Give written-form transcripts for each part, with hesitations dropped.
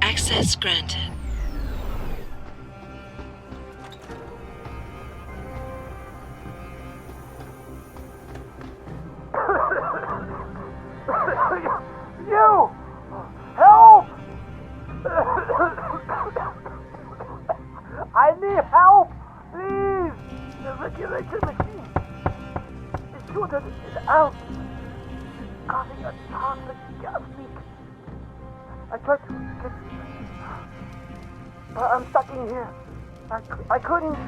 Access granted. You! Help! I need help! Please! The regulation machine! The shooter is out! It's causing a toxic gas leak. I tried to get... But I'm stuck in here. I couldn't...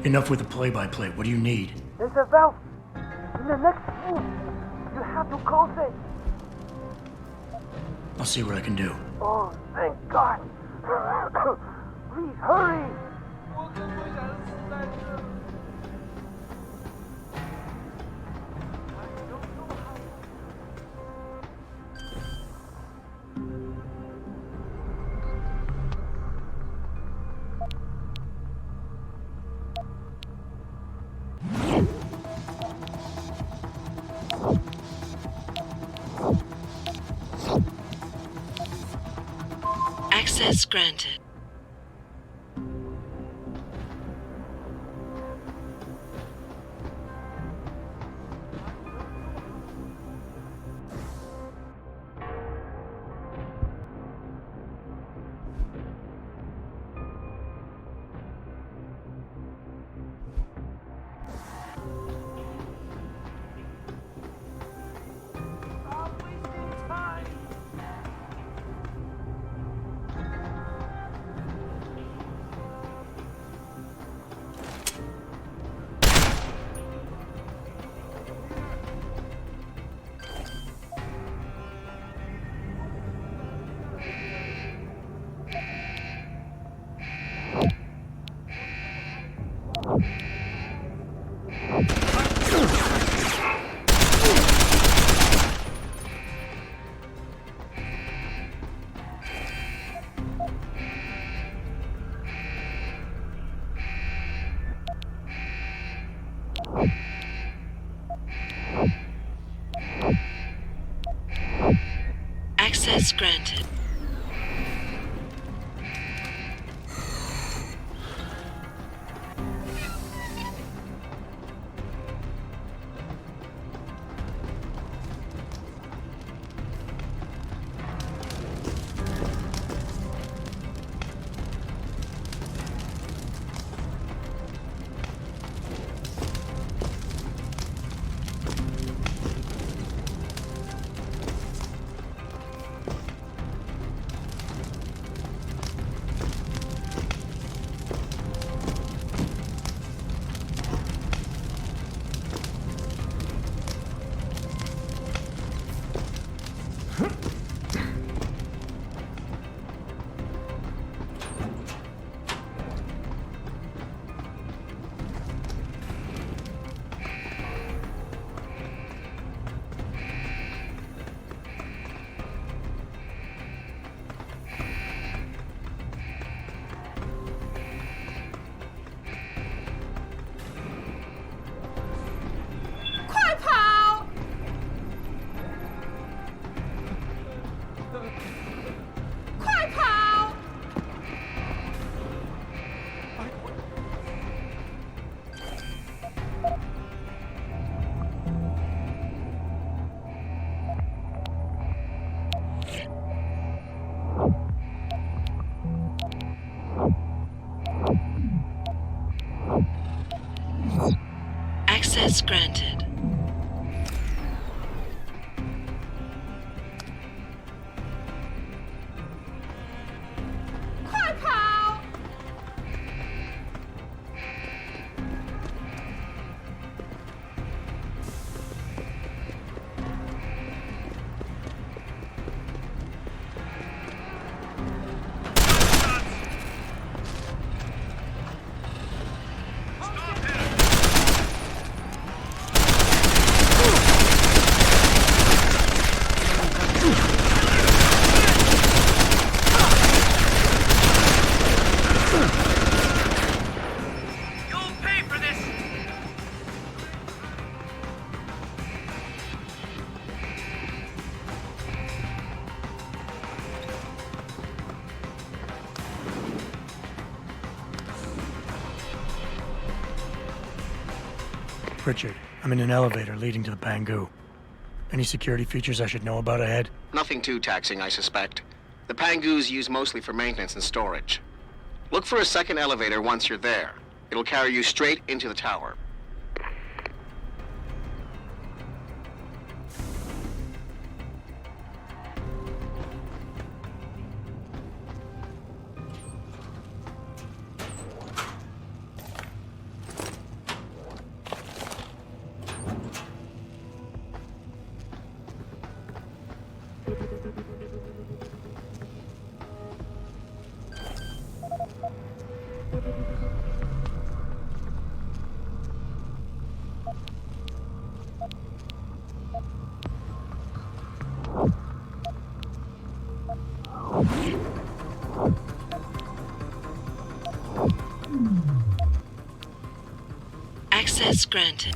Enough with the play-by-play. What do you need? There's a valve in the next room. You have to close it. I'll see what I can do. Oh, thank God. Please, hurry. Access granted. Access granted. Access granted. Pritchard. I'm in an elevator leading to the Pangu. Any security features I should know about ahead? Nothing too taxing, I suspect. The Pangus used mostly for maintenance and storage. Look for a second elevator once you're there. It'll carry you straight into the tower. Access granted.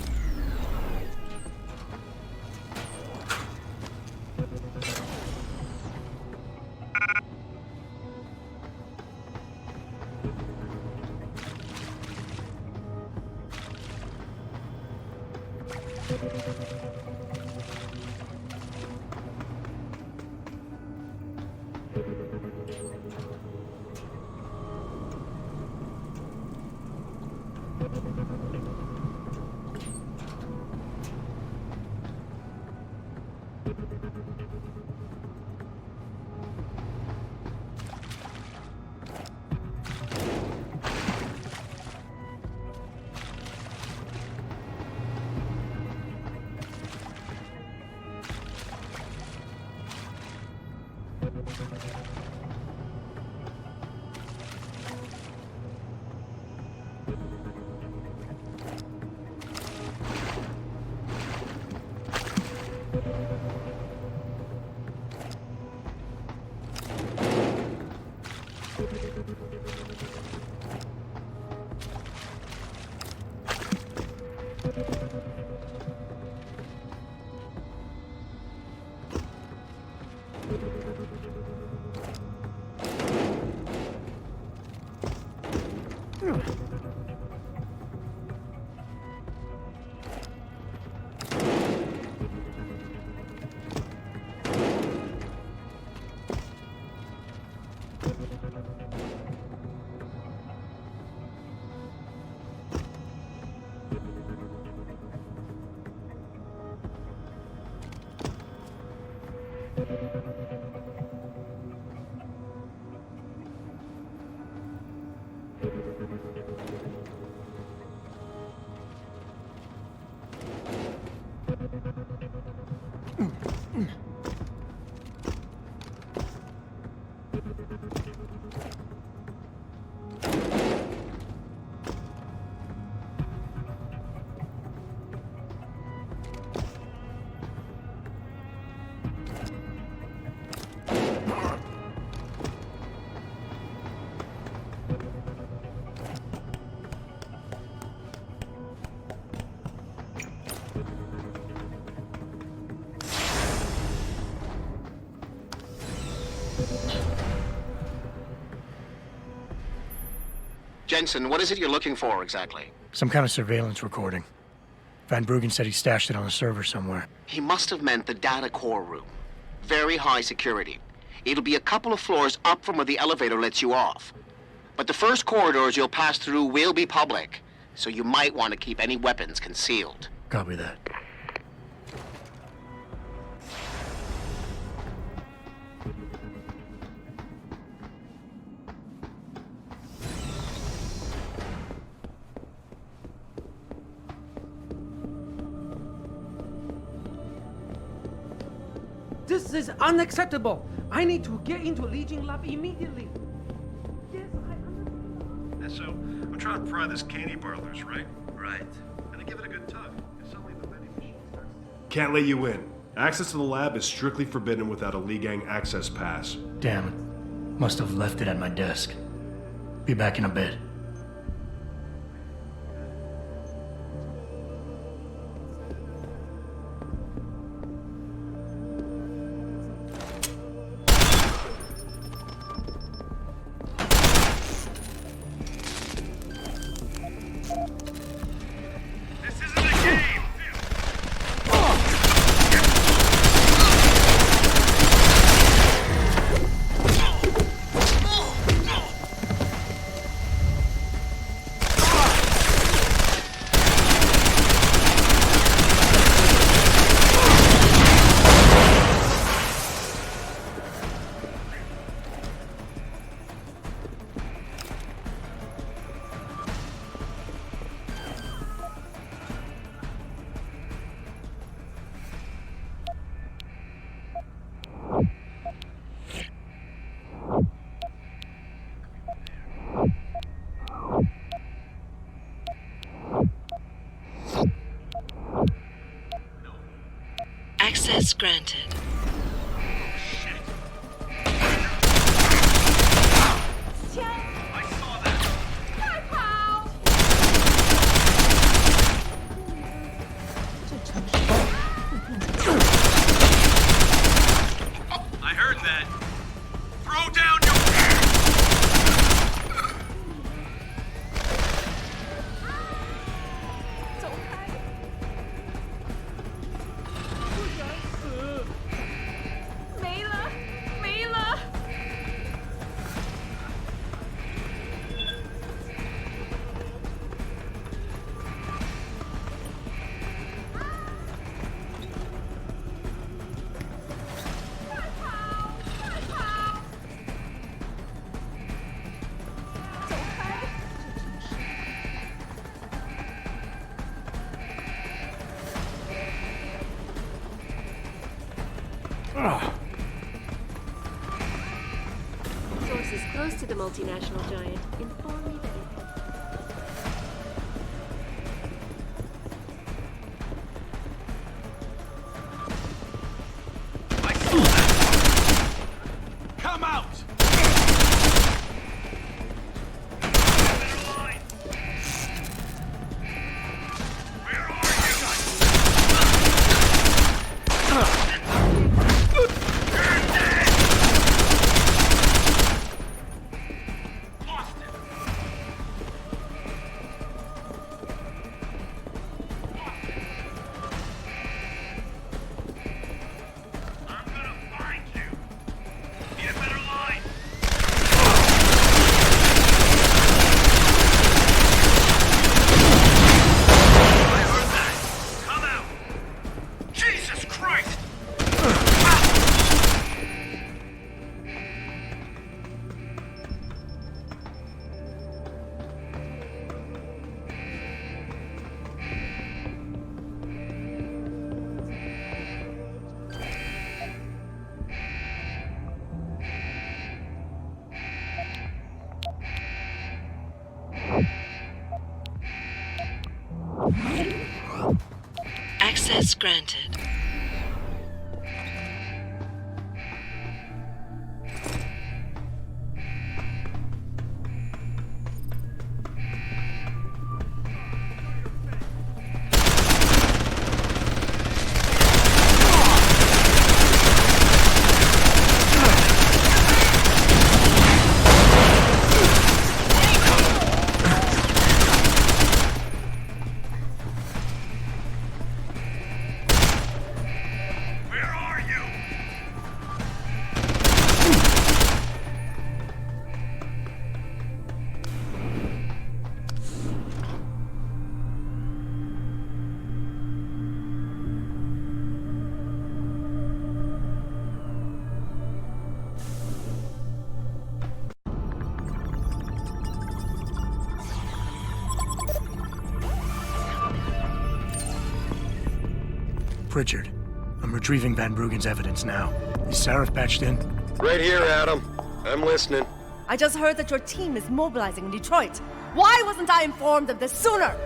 Jensen, what is it you're looking for exactly? Some kind of surveillance recording. Van Bruggen said he stashed it on a server somewhere. He must have meant the data core room. Very high security. It'll be a couple of floors up from where the elevator lets you off. But the first corridors you'll pass through will be public, so you might want to keep any weapons concealed. Copy that. This is unacceptable. I need to get into Legion Lab immediately. Yes, I understand. And so, I'm trying to pry this candy bar loose, right? Right. And I give it a good tug. And suddenly the vending machine starts. Can't let you in. Access to the lab is strictly forbidden without a Lee Gang access pass. Damn it. Must have left it at my desk. Be back in a bit. This isn't a game! Access granted. I saw that. I heard that. Throw down your... Sources close to the multinational giant inform me that I saw that. Come out. Where are you? Lost it. I'm gonna find you. Need a better line. I heard that. Come out. Jesus Christ. Access granted. Where are you? Pritchard, I'm retrieving Van Bruggen's evidence now. Is Sarif patched in? Right here, Adam. I'm listening. I just heard that your team is mobilizing in Detroit. Why wasn't I informed of this sooner?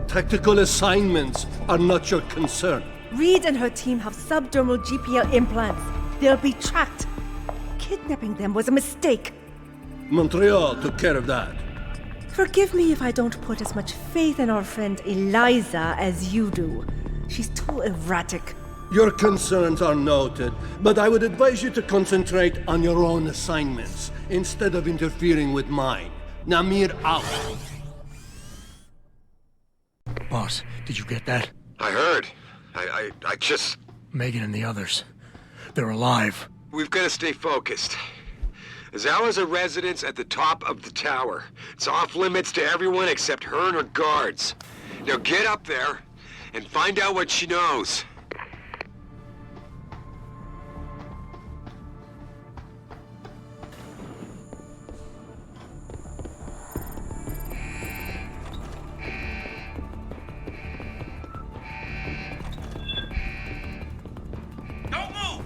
Tactical assignments are not your concern. Reed and her team have subdermal GPL implants. They'll be tracked. Kidnapping them was a mistake. Montreal took care of that. Forgive me if I don't put as much faith in our friend Eliza as you do. She's too erratic. Your concerns are noted, but I would advise you to concentrate on your own assignments instead of interfering with mine. Namir out. Boss, did you get that? I heard. I just... Megan and the others. They're alive. We've got to stay focused. Zawa's a residence at the top of the tower. It's off limits to everyone except her and her guards. Now get up there and find out what she knows. Don't move!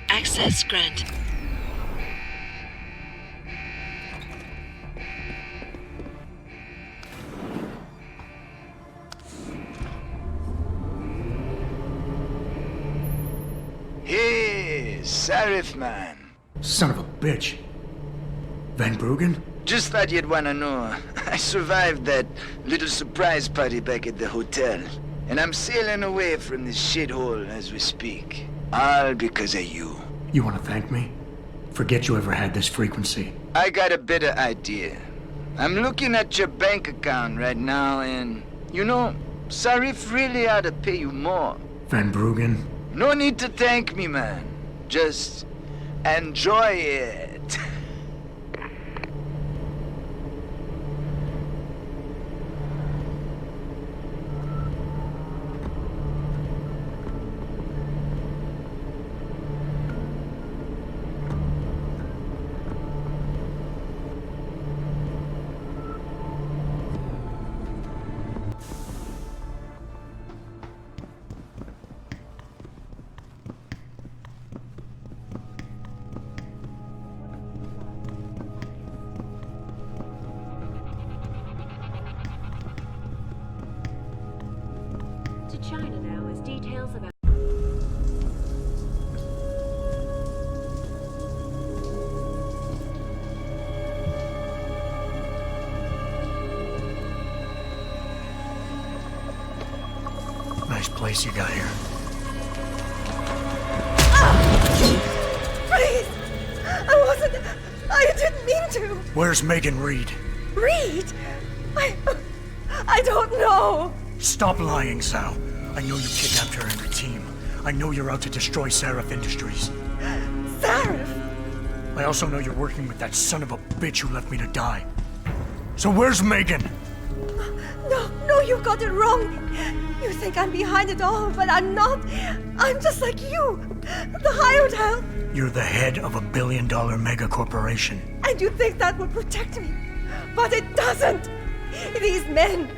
Access granted. Hey, Sarif man. Son of a bitch. Van Bruggen? Just thought you'd wanna know. I survived that little surprise party back at the hotel. And I'm sailing away from this shithole as we speak. All because of you. You want to thank me? Forget you ever had this frequency. I got a better idea. I'm looking at your bank account right now and, you know, Sarif really ought to pay you more. Van Bruggen? No need to thank me, man. Just enjoy it. To China now as details about. Nice place you got here. Please! I didn't mean to! Where's Megan Reed? Reed? I don't know! Stop lying, Sal. I know you kidnapped her and her team. I know you're out to destroy Sarif Industries. Sarif? I also know you're working with that son of a bitch who left me to die. So where's Megan? No, you got it wrong. You think I'm behind it all, but I'm not. I'm just like you. The hired help. You're the head of a billion-dollar mega corporation. And you think that would protect me. But it doesn't. These men,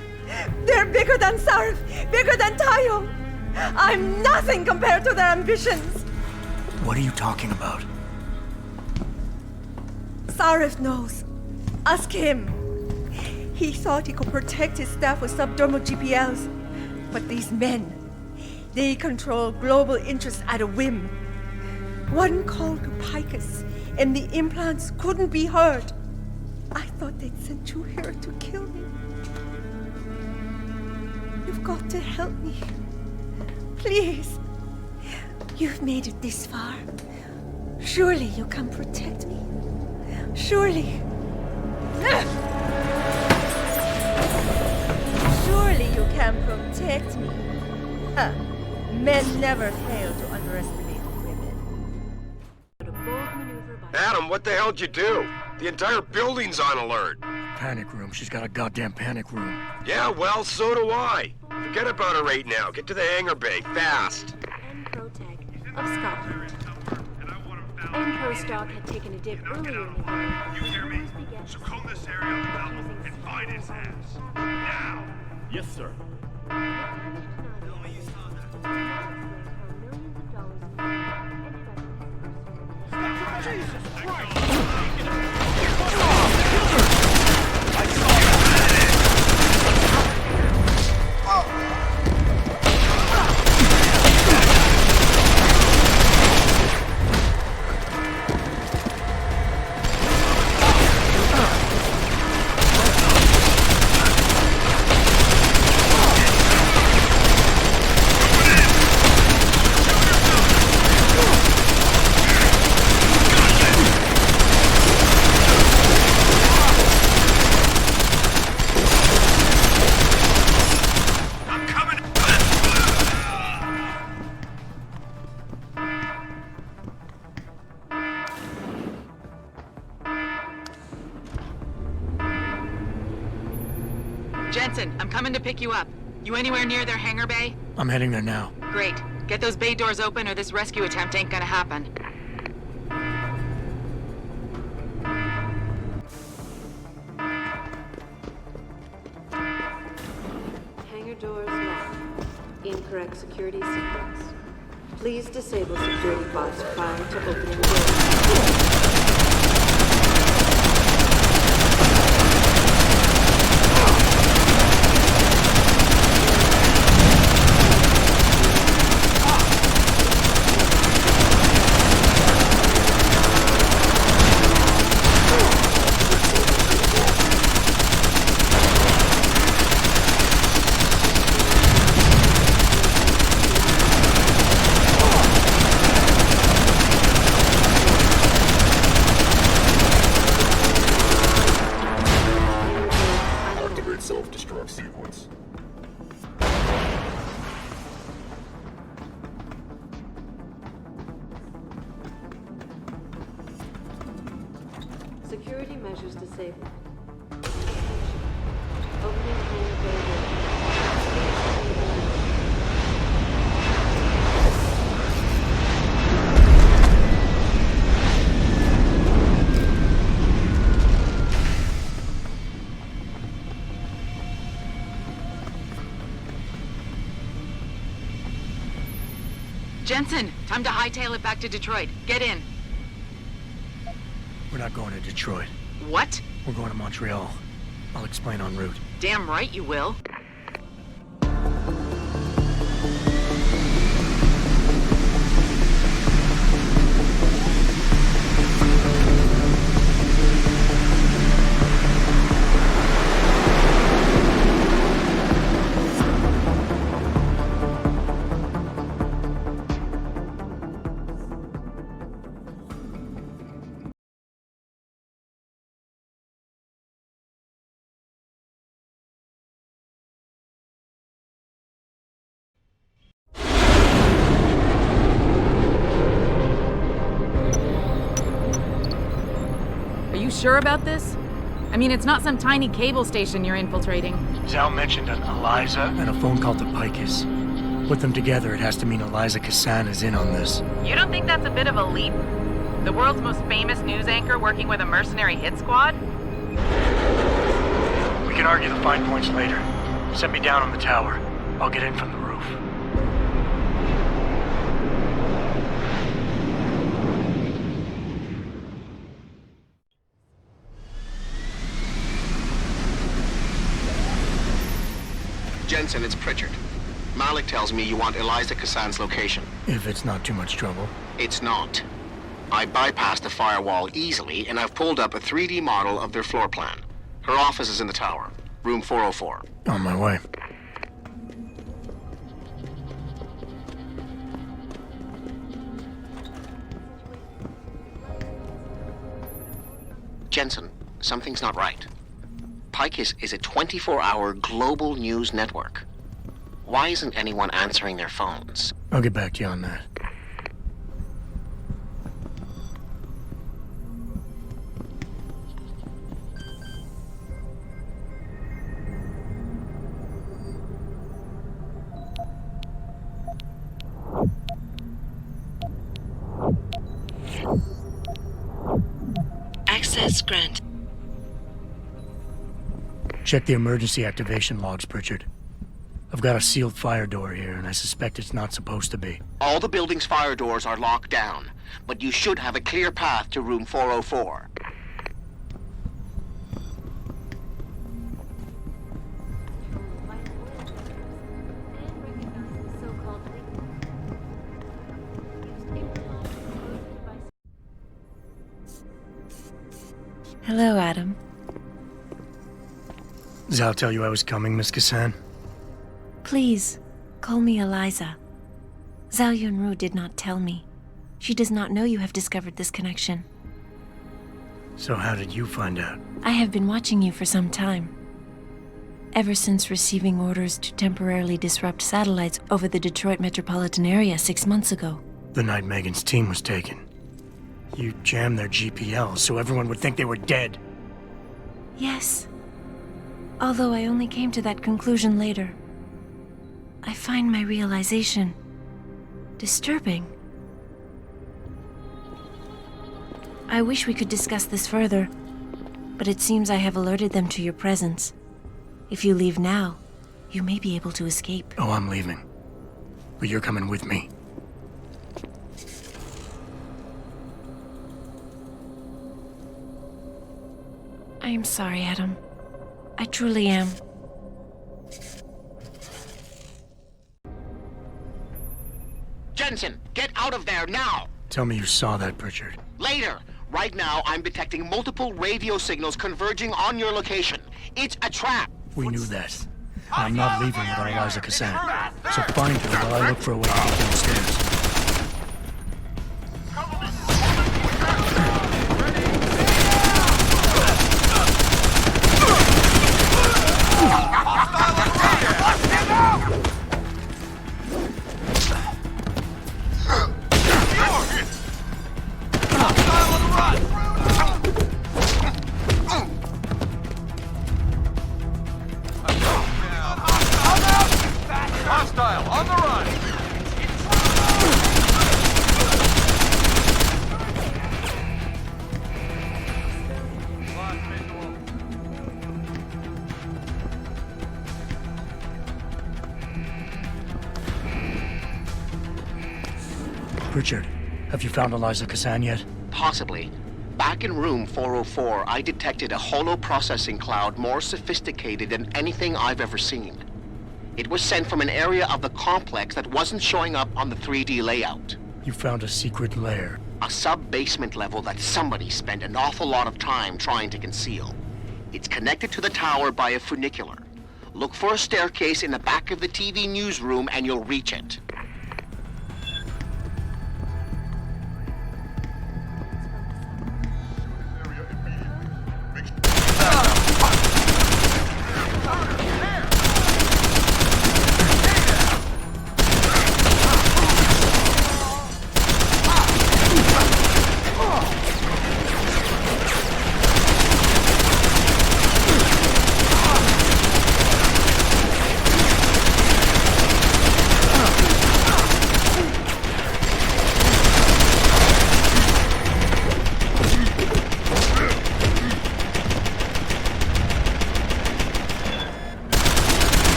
they're bigger than Sarif, bigger than Tayo. I'm nothing compared to their ambitions. What are you talking about? Sarif knows. Ask him. He thought he could protect his staff with subdermal GPLs. But these men, they control global interests at a whim. One call to Picus, and the implants couldn't be heard. I thought they'd sent you here to kill me. You've got to help me. Please. You've made it this far. Surely you can protect me. Surely. Surely you can protect me. Huh. Men never fail to underestimate women. A bold maneuver by. Adam, what the hell'd you do? The entire building's on alert. Panic room. She's got a goddamn panic room. Yeah, well, so do I. Forget about her right now. Get to the hangar bay, fast. M Protec of Scotland. M Pro stock had taken a dip earlier in the year. You hear me? So comb this area up and find his ass. Now! Yes, sir. Jensen, I'm coming to pick you up. You anywhere near their hangar bay? I'm heading there now. Great. Get those bay doors open or this rescue attempt ain't gonna happen. Hangar doors locked. Incorrect security sequence. Please disable security bots prior to opening doors. Self-destruct sequence. Security measures disabled. Opening hangar bay. Jensen, time to hightail it back to Detroit. Get in. We're not going to Detroit. What? We're going to Montreal. I'll explain en route. Damn right you will. Are you sure about this? I mean, it's not some tiny cable station you're infiltrating. Zal mentioned an Eliza and a phone call to Picus. Put them together, it has to mean Eliza Kassan is in on this. You don't think that's a bit of a leap? The world's most famous news anchor working with a mercenary hit squad? We can argue the fine points later. Set me down on the tower. I'll get in from the roof. Jensen, it's Pritchard. Malik tells me you want Eliza Kassan's location. If it's not too much trouble. It's not. I bypassed the firewall easily, and I've pulled up a 3D model of their floor plan. Her office is in the tower, room 404. On my way. Jensen, something's not right. Picus is a 24-hour global news network. Why isn't anyone answering their phones? I'll get back to you on that. Access granted. Check the emergency activation logs, Pritchard. I've got a sealed fire door here, and I suspect it's not supposed to be. All the building's fire doors are locked down, but you should have a clear path to room 404. Hello, Adam. Zal tell you I was coming, Miss Kassan? Please, call me Eliza. Zhao Yunru did not tell me. She does not know you have discovered this connection. So how did you find out? I have been watching you for some time. Ever since receiving orders to temporarily disrupt satellites over the Detroit metropolitan area 6 months ago. The night Megan's team was taken. You jammed their GPL so everyone would think they were dead. Yes. Although I only came to that conclusion later. I find my realization disturbing. I wish we could discuss this further, but it seems I have alerted them to your presence. If you leave now, you may be able to escape. Oh, I'm leaving. But you're coming with me. I am sorry, Adam. I truly am. Jensen, get out of there now! Tell me you saw that, Pritchard. Later! Right now, I'm detecting multiple radio signals converging on your location. It's a trap! We knew that. I'm not leaving without Eliza Cassan. So find her while I look for a way to get downstairs. Hostile, on the run! Pritchard, have you found Eliza Cassan yet? Possibly. Back in room 404, I detected a holo processing cloud more sophisticated than anything I've ever seen. It was sent from an area of the complex that wasn't showing up on the 3D layout. You found a secret lair. A sub-basement level that somebody spent an awful lot of time trying to conceal. It's connected to the tower by a funicular. Look for a staircase in the back of the TV newsroom and you'll reach it.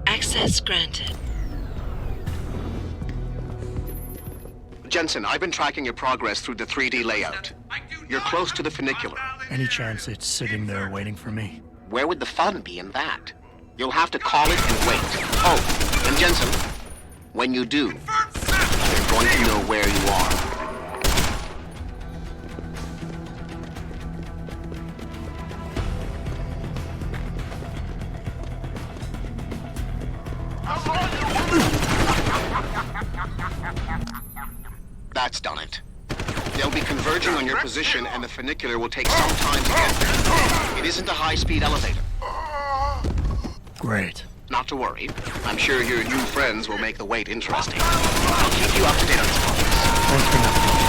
Access granted. Jensen, I've been tracking your progress through the 3D layout. You're close to the funicular. Any chance it's sitting there waiting for me? Where would the fun be in that? You'll have to call it and wait. Oh, and Jensen, when you do, you're going to know where you are. That's done it. They'll be converging on your position and the funicular will take some time to get there. It isn't a high-speed elevator. Great. Not to worry. I'm sure your new friends will make the wait interesting. I'll keep you up to date on this progress. Thanks for nothing.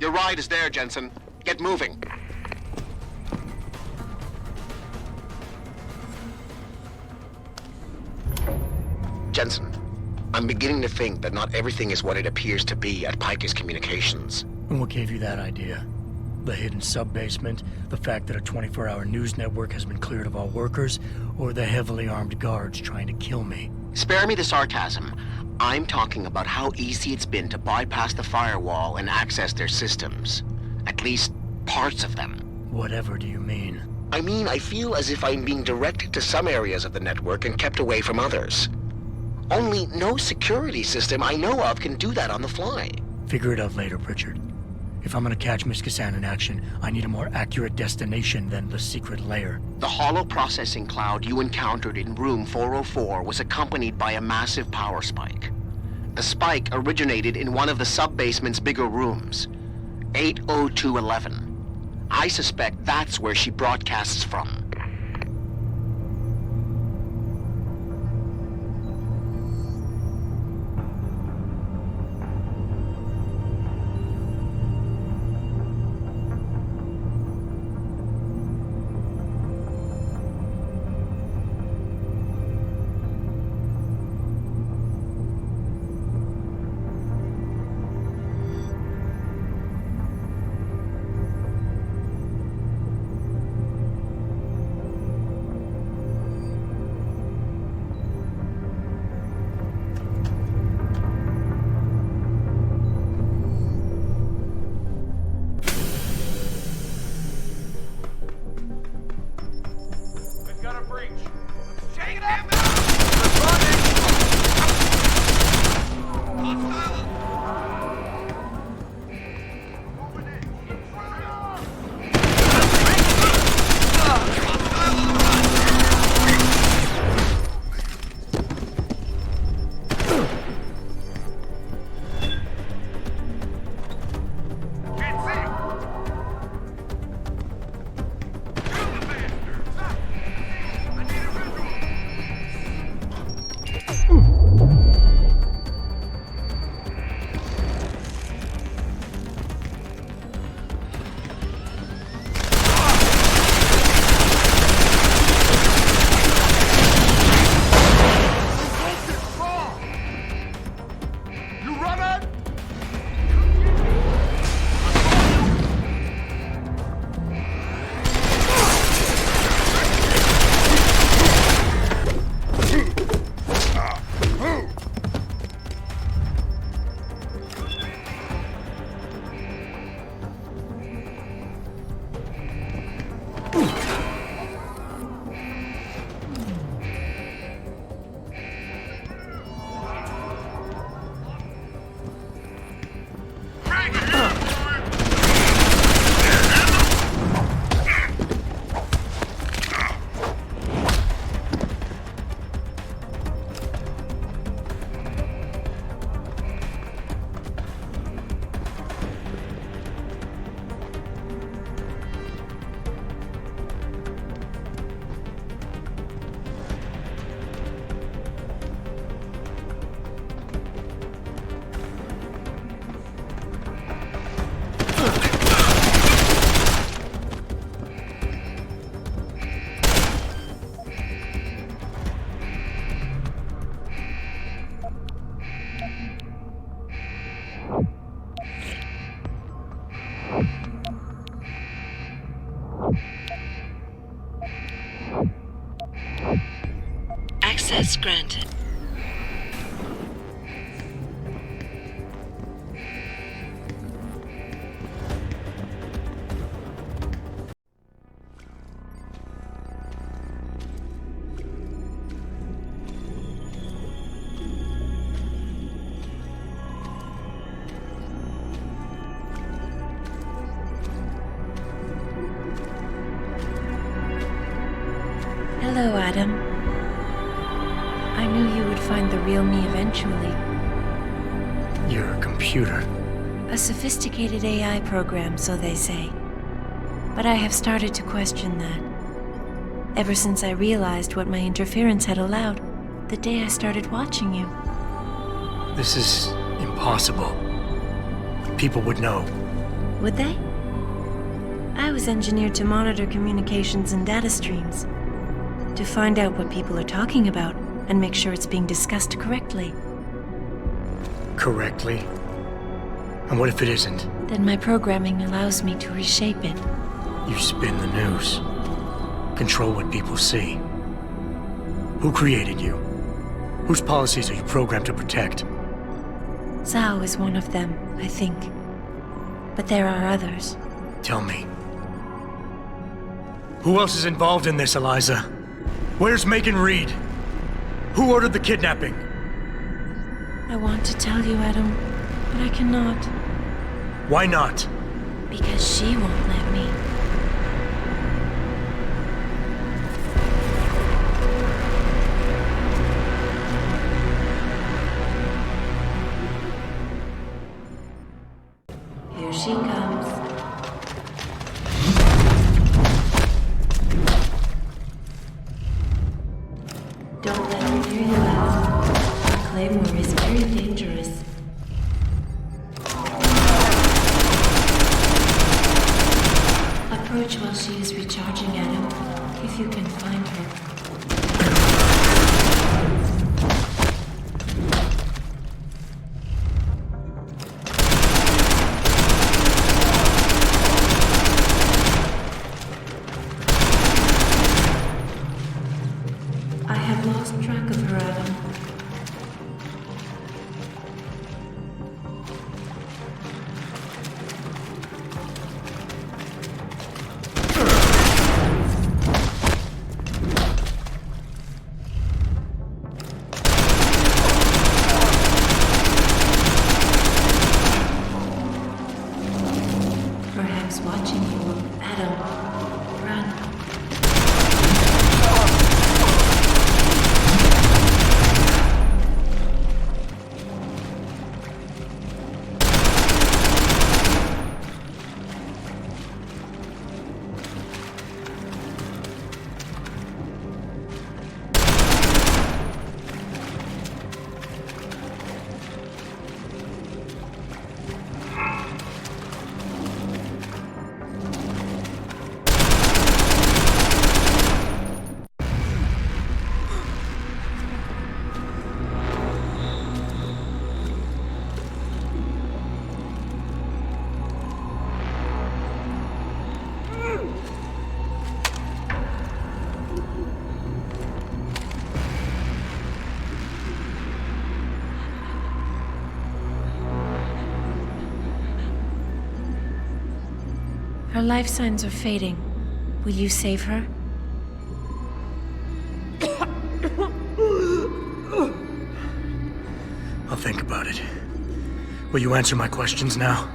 Your ride is there, Jensen. Get moving. Jensen, I'm beginning to think that not everything is what it appears to be at Picus Communications. And what gave you that idea? The hidden sub-basement, the fact that a 24-hour news network has been cleared of all workers, or the heavily armed guards trying to kill me? Spare me the sarcasm. I'm talking about how easy it's been to bypass the firewall and access their systems. At least, parts of them. Whatever do you mean? I mean, I feel as if I'm being directed to some areas of the network and kept away from others. Only no security system I know of can do that on the fly. Figure it out later, Pritchard. If I'm gonna catch Miss Kassan in action, I need a more accurate destination than the secret lair. The hollow processing cloud you encountered in room 404 was accompanied by a massive power spike. The spike originated in one of the sub-basement's bigger rooms, 80211. I suspect that's where she broadcasts from. Access granted. Hello, Adam. I knew you would find the real me eventually. You're a computer. A sophisticated AI program, so they say. But I have started to question that. Ever since I realized what my interference had allowed, the day I started watching you. This is impossible. People would know. Would they? I was engineered to monitor communications and data streams, to find out what people are talking about and make sure it's being discussed correctly. Correctly? And what if it isn't? Then my programming allows me to reshape it. You spin the news. Control what people see. Who created you? Whose policies are you programmed to protect? Zhao is one of them, I think. But there are others. Tell me. Who else is involved in this, Eliza? Where's Megan Reed? Who ordered the kidnapping? I want to tell you, Adam, but I cannot. Why not? Because she won't let me. Here she comes. Don't let her hear you, Adam. The claymore is very dangerous. Approach while she is recharging, Adam, if you can find her. I have lost track of her, Adam. Perhaps watching you, Adam. Run. Her life signs are fading. Will you save her? I'll think about it. Will you answer my questions now?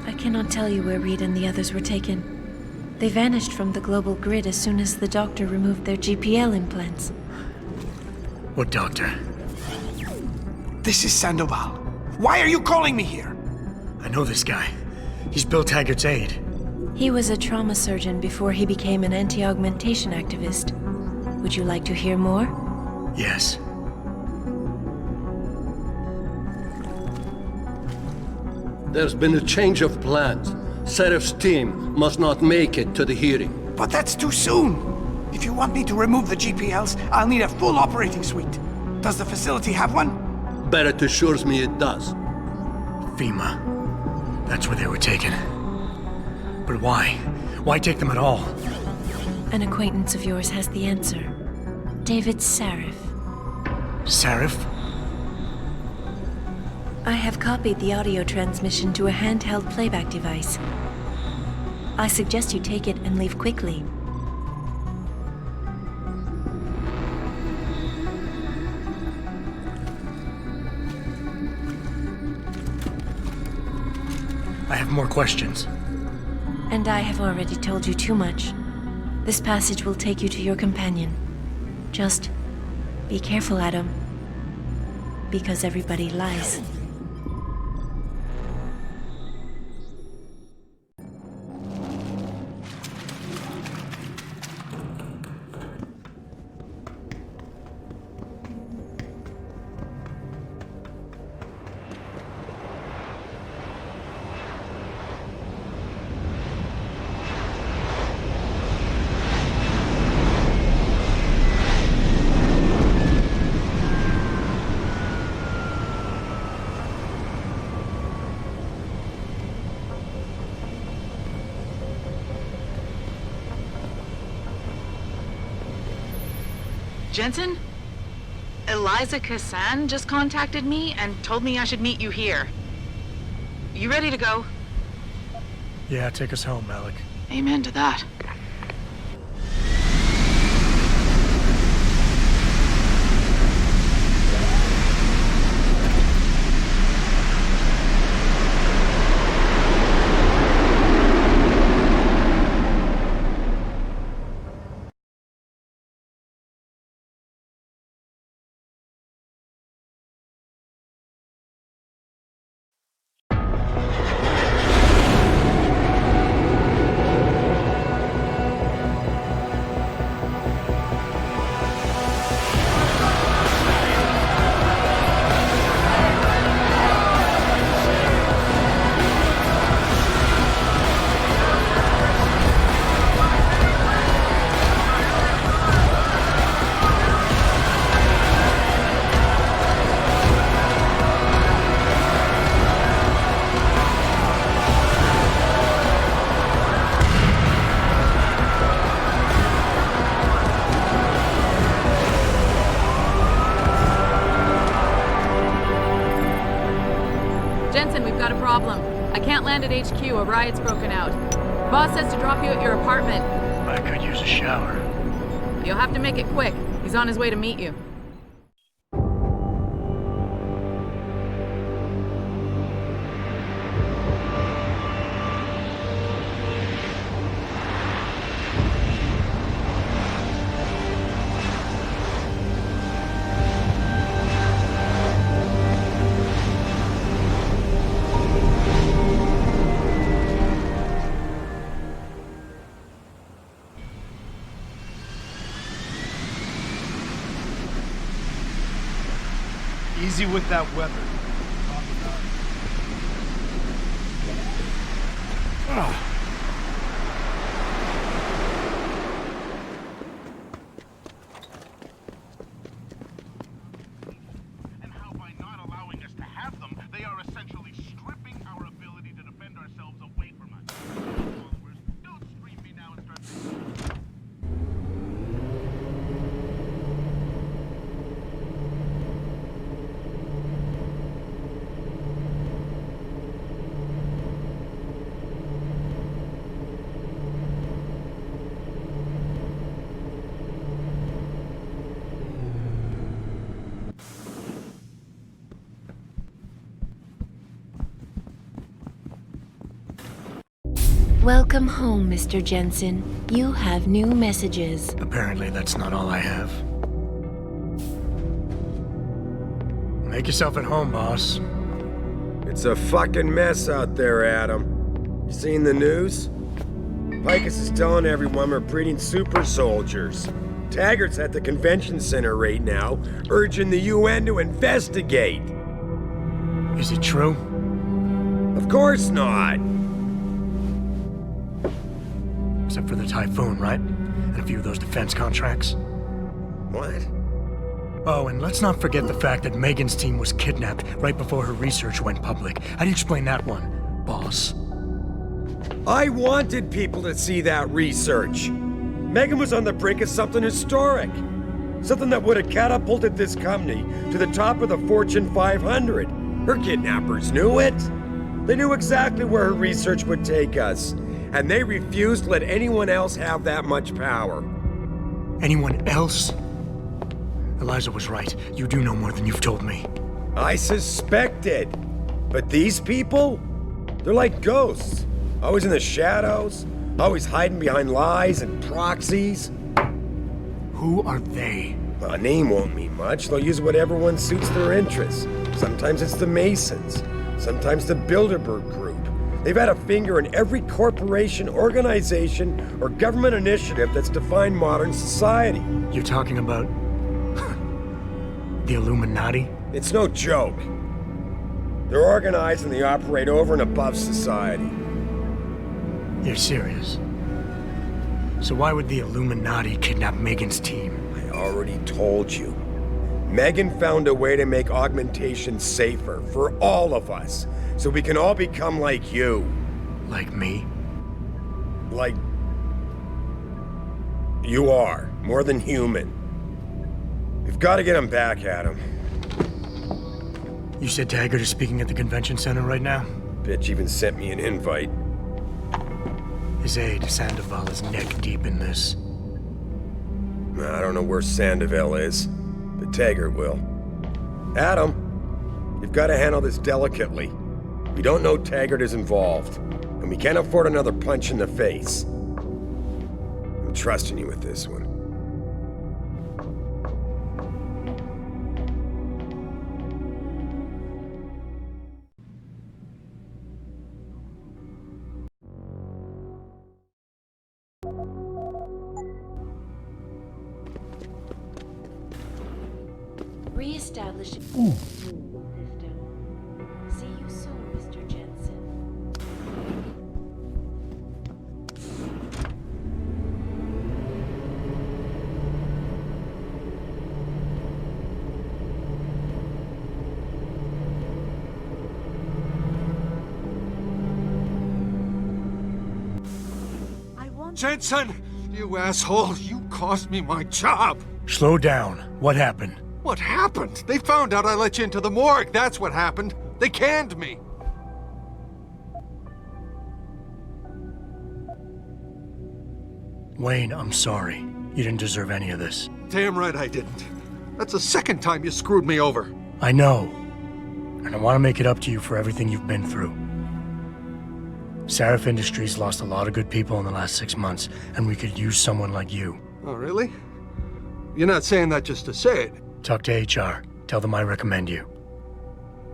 I cannot tell you where Reed and the others were taken. They vanished from the global grid as soon as the doctor removed their GPL implants. What doctor? This is Sandoval. Why are you calling me here? I know this guy. He's Bill Taggart's aide. He was a trauma surgeon before he became an anti-augmentation activist. Would you like to hear more? Yes. There's been a change of plans. Serif's team must not make it to the hearing. But that's too soon. If you want me to remove the GPLs, I'll need a full operating suite. Does the facility have one? Barrett assures me it does. FEMA. That's where they were taken. But why? Why take them at all? An acquaintance of yours has the answer. David Sarif. Sarif? I have copied the audio transmission to a handheld playback device. I suggest you take it and leave quickly. I have more questions. And I have already told you too much. This passage will take you to your companion. Just be careful, Adam. Because everybody lies. Jensen? Eliza Kassan just contacted me and told me I should meet you here. You ready to go? Yeah, take us home, Malik. Amen to that. At HQ, a riot's broken out. Boss says to drop you at your apartment. I could use a shower. You'll have to make it quick. He's on his way to meet you. Easy with that weapon. And how by not allowing us to have them, they are essentially stripping our ability to defend ourselves away from us. Followers, don't stream me now and start. Welcome home, Mr. Jensen. You have new messages. Apparently that's not all I have. Make yourself at home, boss. It's a fucking mess out there, Adam. You seen the news? Picus is telling everyone we're breeding super soldiers. Taggart's at the convention center right now, urging the UN to investigate. Is it true? Of course not. Except for the Typhoon, right? And a few of those defense contracts. What? Oh, and let's not forget the fact that Megan's team was kidnapped right before her research went public. How do you explain that one, boss? I wanted people to see that research. Megan was on the brink of something historic. Something that would have catapulted this company to the top of the Fortune 500. Her kidnappers knew it. They knew exactly where her research would take us. And they refused to let anyone else have that much power. Anyone else? Eliza was right. You do know more than you've told me. I suspected. But these people? They're like ghosts. Always in the shadows. Always hiding behind lies and proxies. Who are they? A name won't mean much. They'll use whatever one suits their interests. Sometimes it's the Masons. Sometimes the Bilderberg Group. They've had a finger in every corporation, organization, or government initiative that's defined modern society. You're talking about the Illuminati? It's no joke. They're organized and they operate over and above society. You're serious? So why would the Illuminati kidnap Megan's team? I already told you. Megan found a way to make augmentation safer for all of us. So we can all become like you. Like me? Like... you are. More than human. We've got to get him back, Adam. You said Taggart is speaking at the convention center right now? Bitch even sent me an invite. His aide, Sandoval, is neck deep in this. I don't know where Sandoval is, but Taggart will. Adam, you've got to handle this delicately. We don't know Taggart is involved, and we can't afford another punch in the face. I'm trusting you with this one. Reestablishing system. See you soon, Mr. Jensen. Jensen! You asshole! You cost me my job! Slow down. What happened? What happened? They found out I let you into the morgue. That's what happened. They canned me. Wayne, I'm sorry. You didn't deserve any of this. Damn right I didn't. That's the second time you screwed me over. I know. And I want to make it up to you for everything you've been through. Sarif Industries lost a lot of good people in the last 6 months, and we could use someone like you. Oh, really? You're not saying that just to say it. Talk to HR. Tell them I recommend you.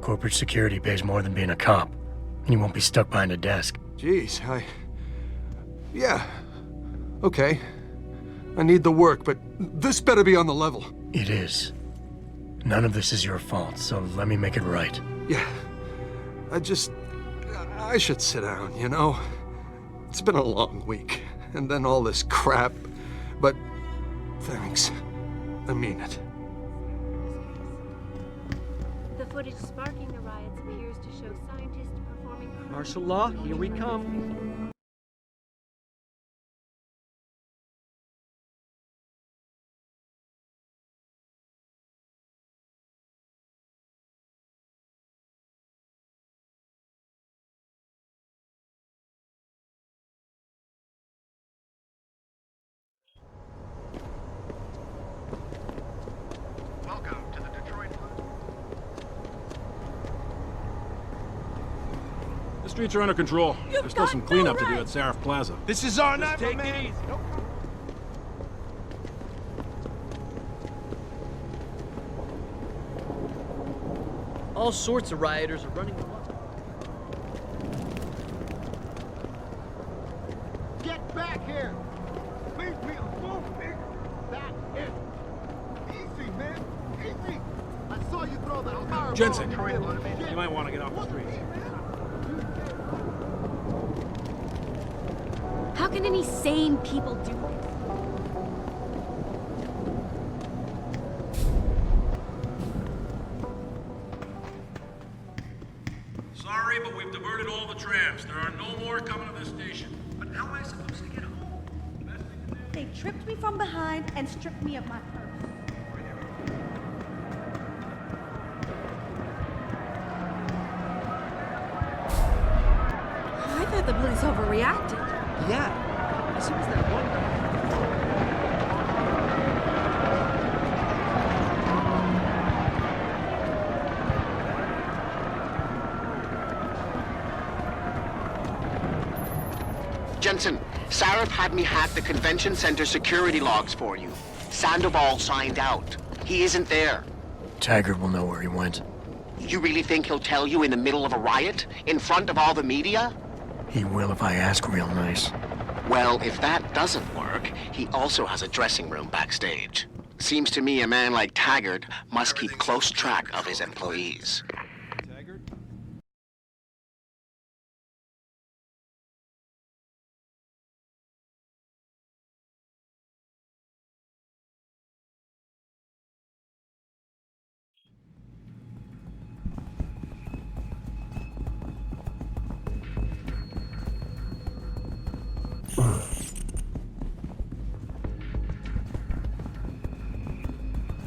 Corporate security pays more than being a cop, and you won't be stuck behind a desk. Jeez, yeah. Okay. I need the work, but this better be on the level. It is. None of this is your fault, so let me make it right. Yeah. I should sit down, you know? It's been a long week, and then all this crap, but thanks. I mean it. The footage sparking the riots appears to show scientists performing... Martial law, here we come. The streets are under control. There's still some cleanup to do at Sarif Plaza. This is our night, man. All sorts of rioters are running amok. Get back here! Leave me alone, nigga! That's it! Easy, man! Easy! I saw you throw that fireball. Jensen, you might want to get off the streets. How can any sane people do this? Sorry, but we've diverted all the trams. There are no more coming to this station. But how am I supposed to get home? They tripped me from behind and stripped me of my purse. I thought the police overreacted. Yeah, as soon as that one guy... Jensen, Sarif had me hack the convention center security logs for you. Sandoval signed out. He isn't there. Taggart will know where he went. You really think he'll tell you in the middle of a riot? In front of all the media? He will if I ask real nice. Well, if that doesn't work, he also has a dressing room backstage. Seems to me a man like Taggart must keep close track of his employees.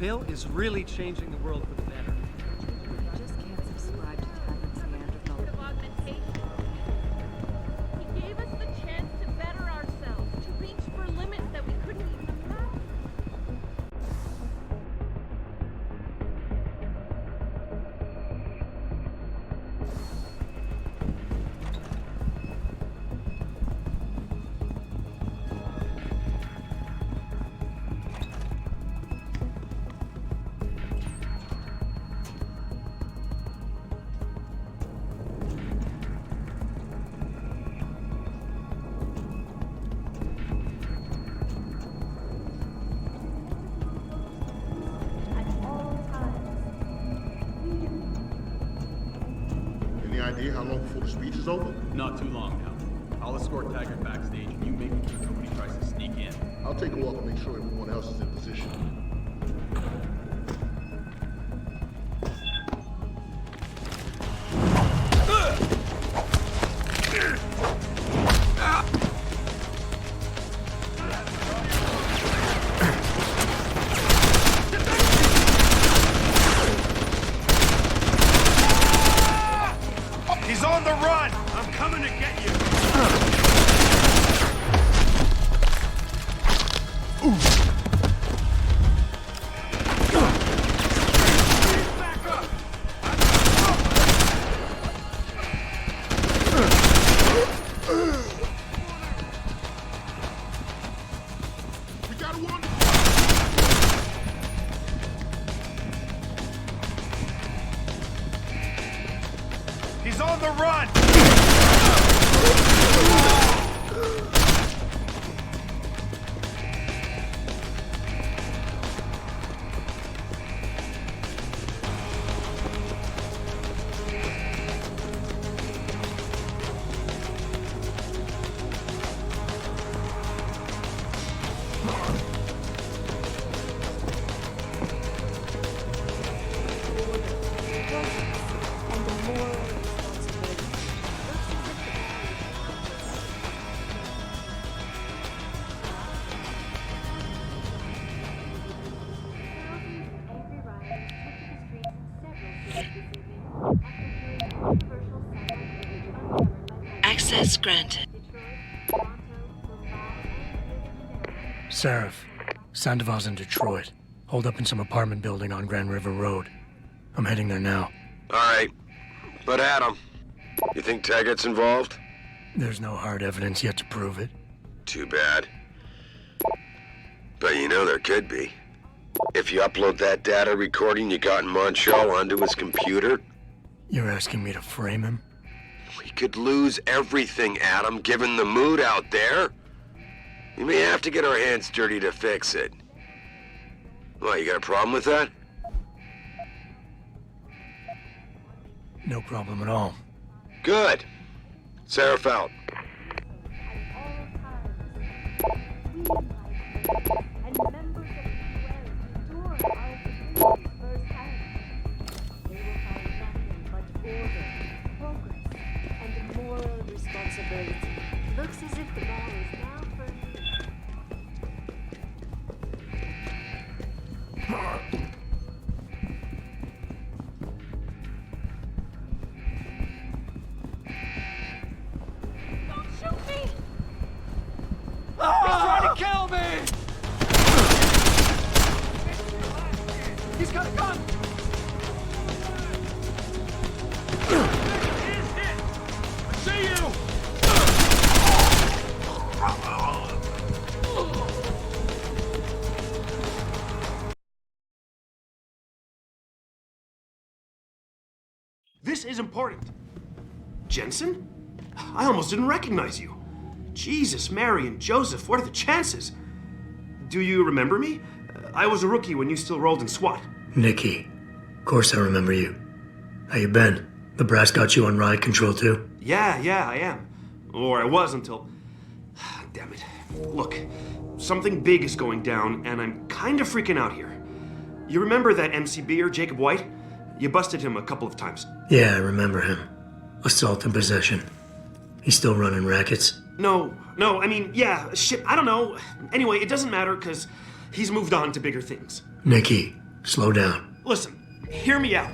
pill is really changing the world for the better. I just can't subscribe to Taggart's Neanderthal. He gave us the chance to better ourselves, to reach for limits that we couldn't even imagine. Any idea how long before the speech is over? Not too long now. I'll escort Taggart backstage and you make sure nobody tries to sneak in. I'll take a walk and make sure everyone else is in position. He's on the run! I'm coming to get you! We got one! He's on the run! Access granted. Seraph, Sandoval's in Detroit. Hold up in some apartment building on Grand River Road. I'm heading there now. All right. But Adam, you think Taggart's involved? There's no hard evidence yet to prove it. Too bad. But you know there could be. If you upload that data recording you got in Montreal onto his computer... You're asking me to frame him? We could lose everything, Adam, given the mood out there. We may have to get our hands dirty to fix it. What, you got a problem with that? No problem at all. Good. Seraph out. Looks as if the ball is now for Don't shoot me! He's trying to kill me! He's got a gun! I see you! This is important. Jensen? I almost didn't recognize you. Jesus, Mary, and Joseph, what are the chances? Do you remember me? I was a rookie when you still rolled in SWAT. Nikki. Of course I remember you. How you been? The brass got you on ride control too? Yeah, I am. Or I was until... Damn it. Look, something big is going down, and I'm kind of freaking out here. You remember that MCBer, Jacob White? You busted him a couple of times. Yeah, I remember him. Assault and possession. He's still running rackets? No, I mean, yeah, shit, I don't know. Anyway, it doesn't matter, because he's moved on to bigger things. Nikki, slow down. Listen, hear me out.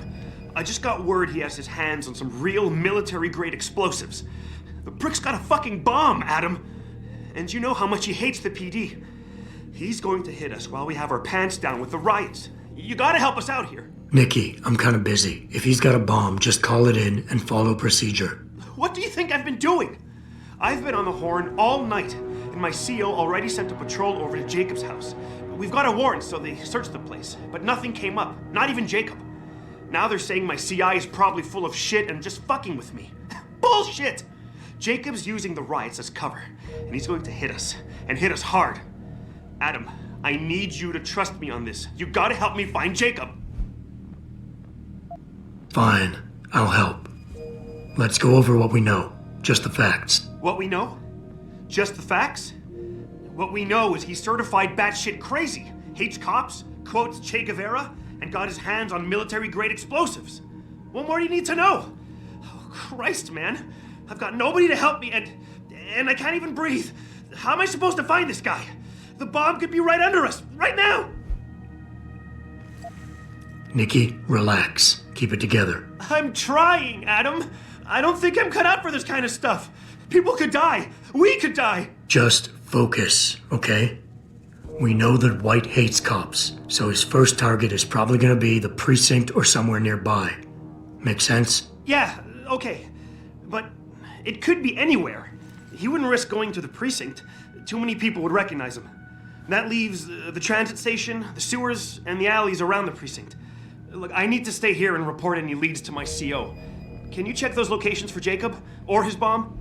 I just got word he has his hands on some real military-grade explosives. The prick's got a fucking bomb, Adam. And you know how much he hates the PD. He's going to hit us while we have our pants down with the riots. You gotta help us out here. Nikki, I'm kind of busy. If he's got a bomb, just call it in and follow procedure. What do you think I've been doing? I've been on the horn all night, and my CO already sent a patrol over to Jacob's house. We've got a warrant, so they searched the place, but nothing came up, not even Jacob. Now they're saying my CI is probably full of shit and just fucking with me. Bullshit! Jacob's using the riots as cover, and he's going to hit us, and hit us hard. Adam, I need you to trust me on this. You gotta help me find Jacob. Fine, I'll help. Let's go over what we know. Just the facts. What we know? Just the facts? What we know is he's certified batshit crazy, hates cops, quotes Che Guevara, and got his hands on military-grade explosives. What more do you need to know? Oh, Christ, man. I've got nobody to help me, and I can't even breathe. How am I supposed to find this guy? The bomb could be right under us, right now! Nikki, relax. Keep it together. I'm trying, Adam. I don't think I'm cut out for this kind of stuff. People could die. We could die. Just focus, okay? We know that White hates cops, so his first target is probably gonna be the precinct or somewhere nearby. Make sense? Yeah, okay. But it could be anywhere. He wouldn't risk going to the precinct. Too many people would recognize him. That leaves the transit station, the sewers, and the alleys around the precinct. Look, I need to stay here and report any leads to my CO. Can you check those locations for Jacob? Or his bomb?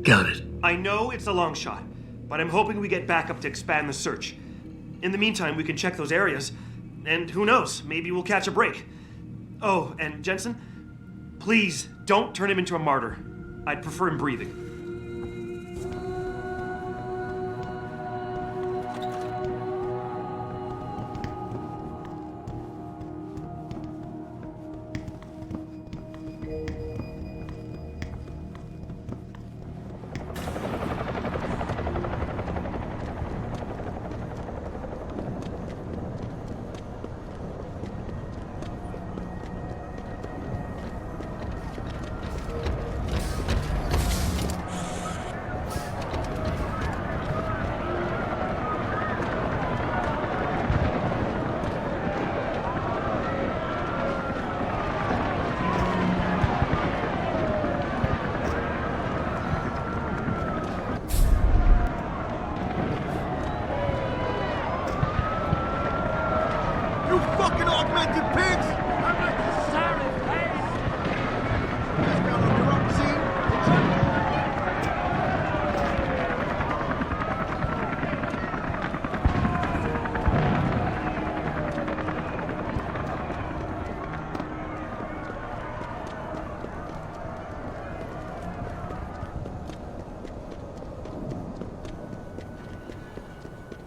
Got it. I know it's a long shot, but I'm hoping we get backup to expand the search. In the meantime, we can check those areas, and who knows, maybe we'll catch a break. Oh, and Jensen, please don't turn him into a martyr. I'd prefer him breathing.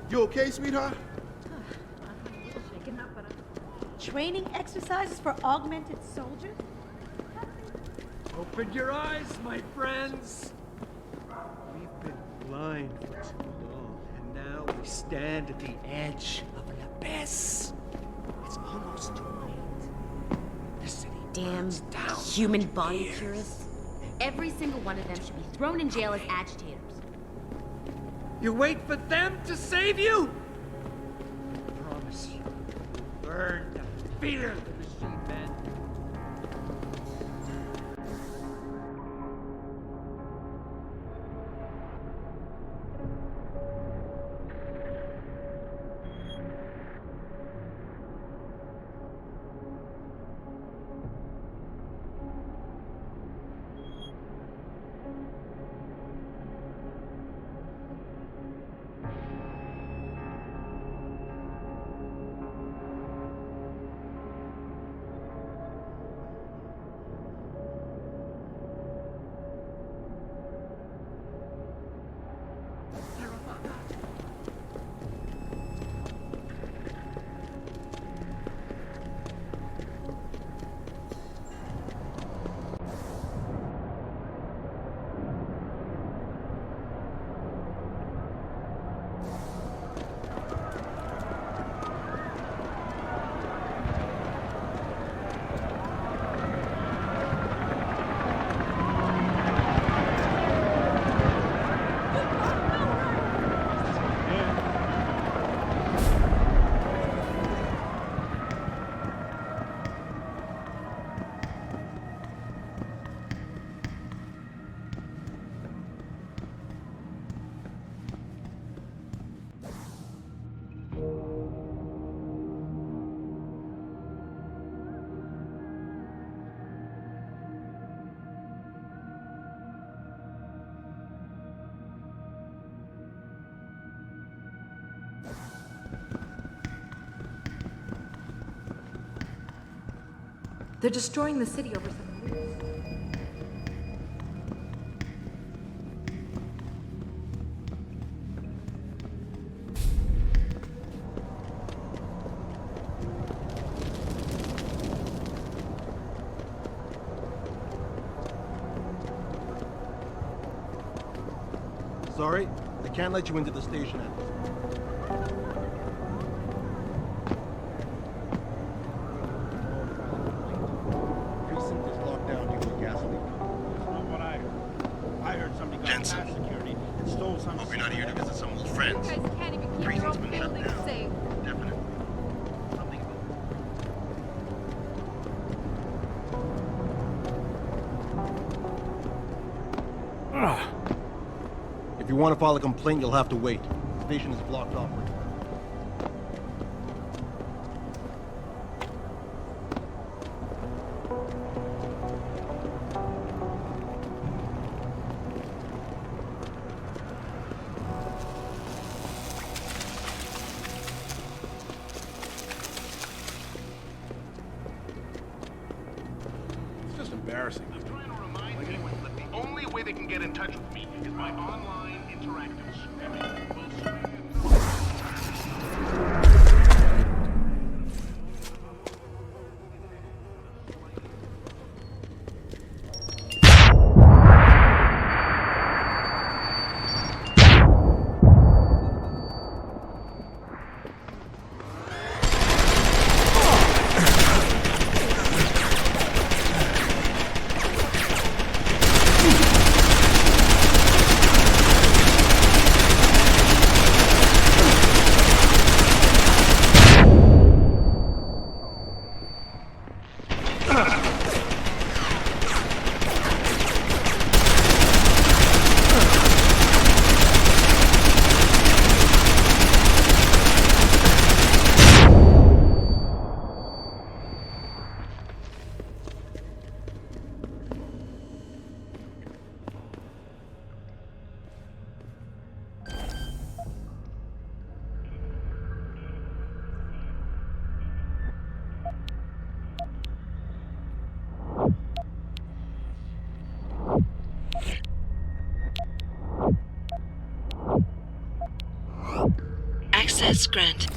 You okay, sweetheart? Shaken up, but training exercises for augmented soldiers? Open your eyes, my friends. We've been blind for too long, and now we stand at the edge of an abyss. It's almost too late. The city Damn down human body purists. Every single one of them should be thrown in jail as agitators. You wait for them to save you? I promise you, you'll learn to fear the machine men. They're destroying the city over some news. Sorry, I can't let you into the station at this point. Precinct is locked down due to a gas leak. That's not what I heard. I heard somebody got Jensen. past security and stole some. Hope you're not here to visit some old friends. You guys can't even keep your Precinct's own been shut building down. safe. Definitely. Something about If you want to file a complaint, you'll have to wait. The station is blocked off right now. It's just embarrassing. I'm trying to remind anyone that the only way they can get in touch with me is by online interactive spamming. We'll swing it. Access granted.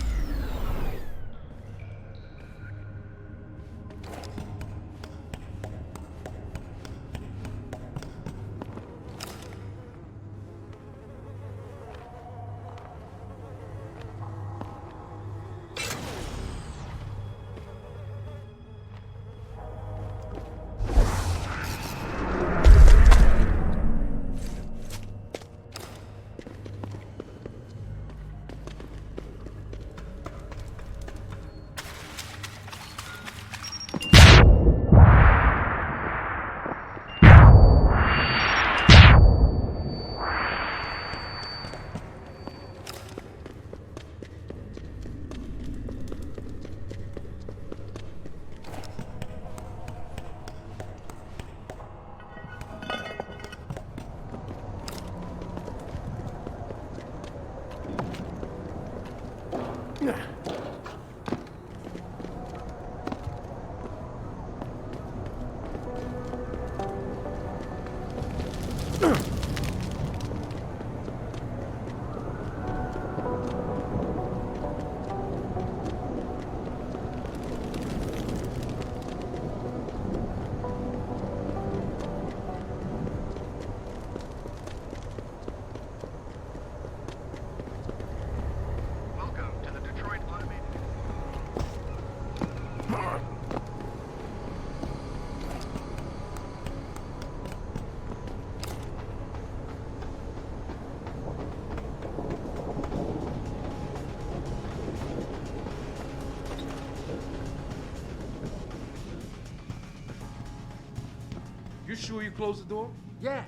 You sure you closed the door? Yeah.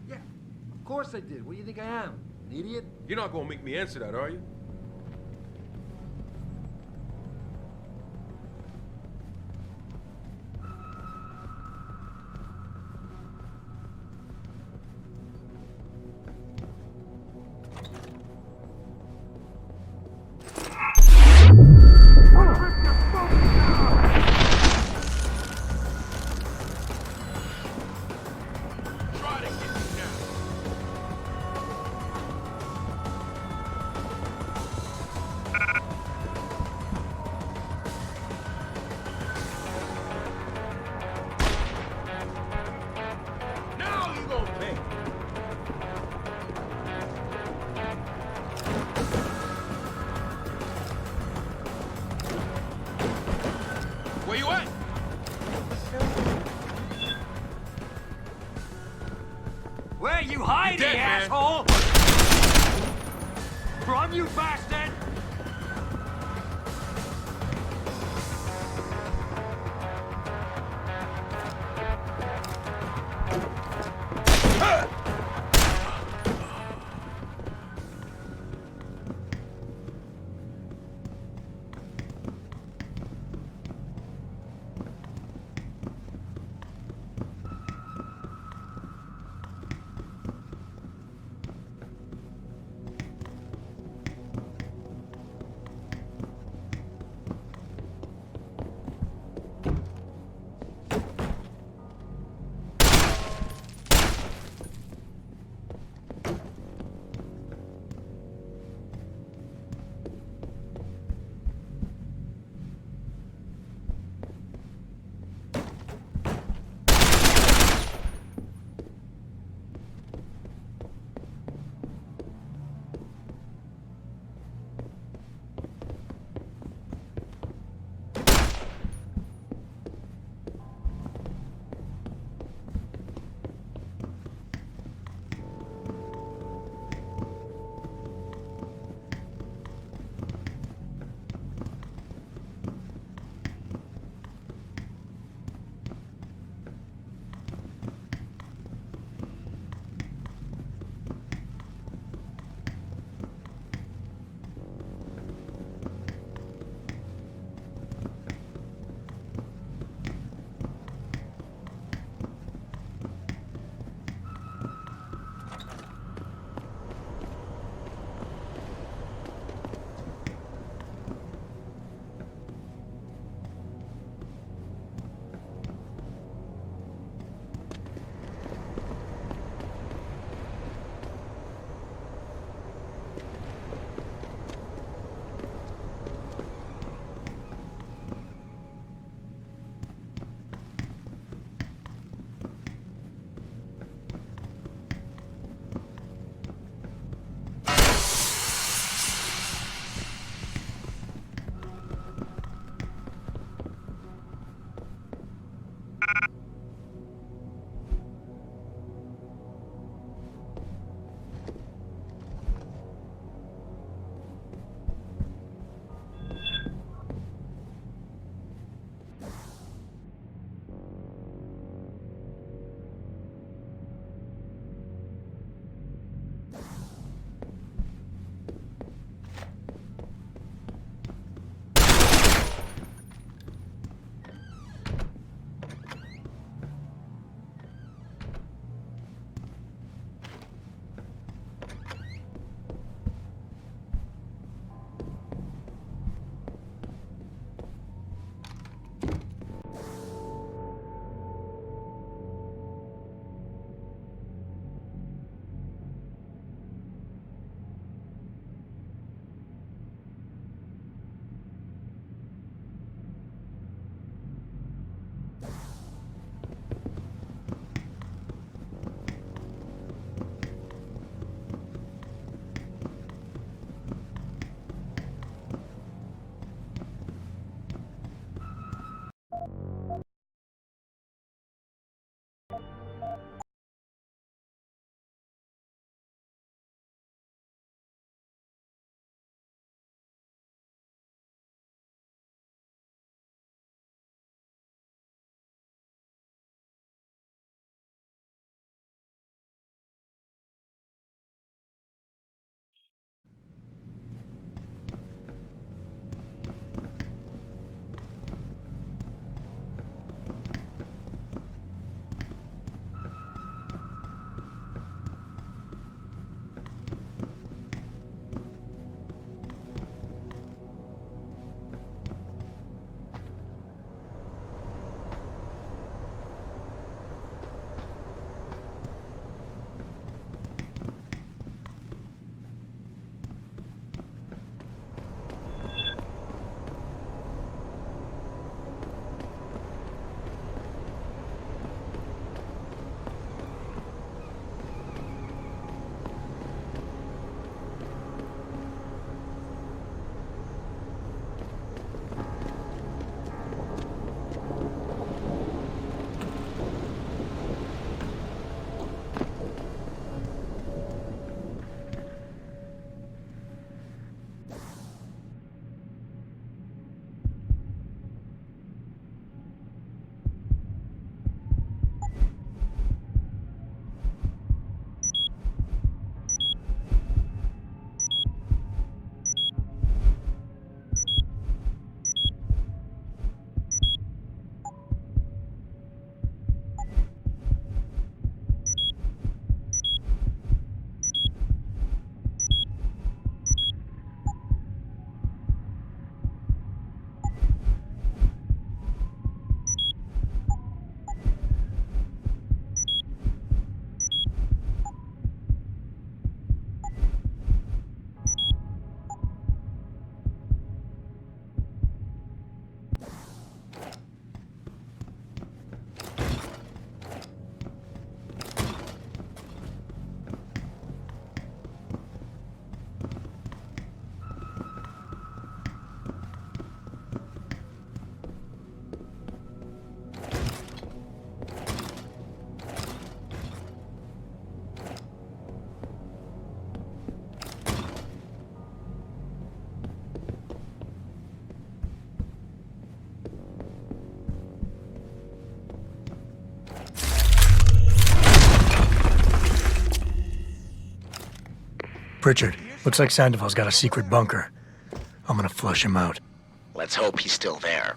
Of course I did. What do you think I am? An idiot? You're not gonna make me answer that, are you? on, you bastard! Pritchard, looks like Sandoval's got a secret bunker. I'm gonna flush him out. Let's hope he's still there.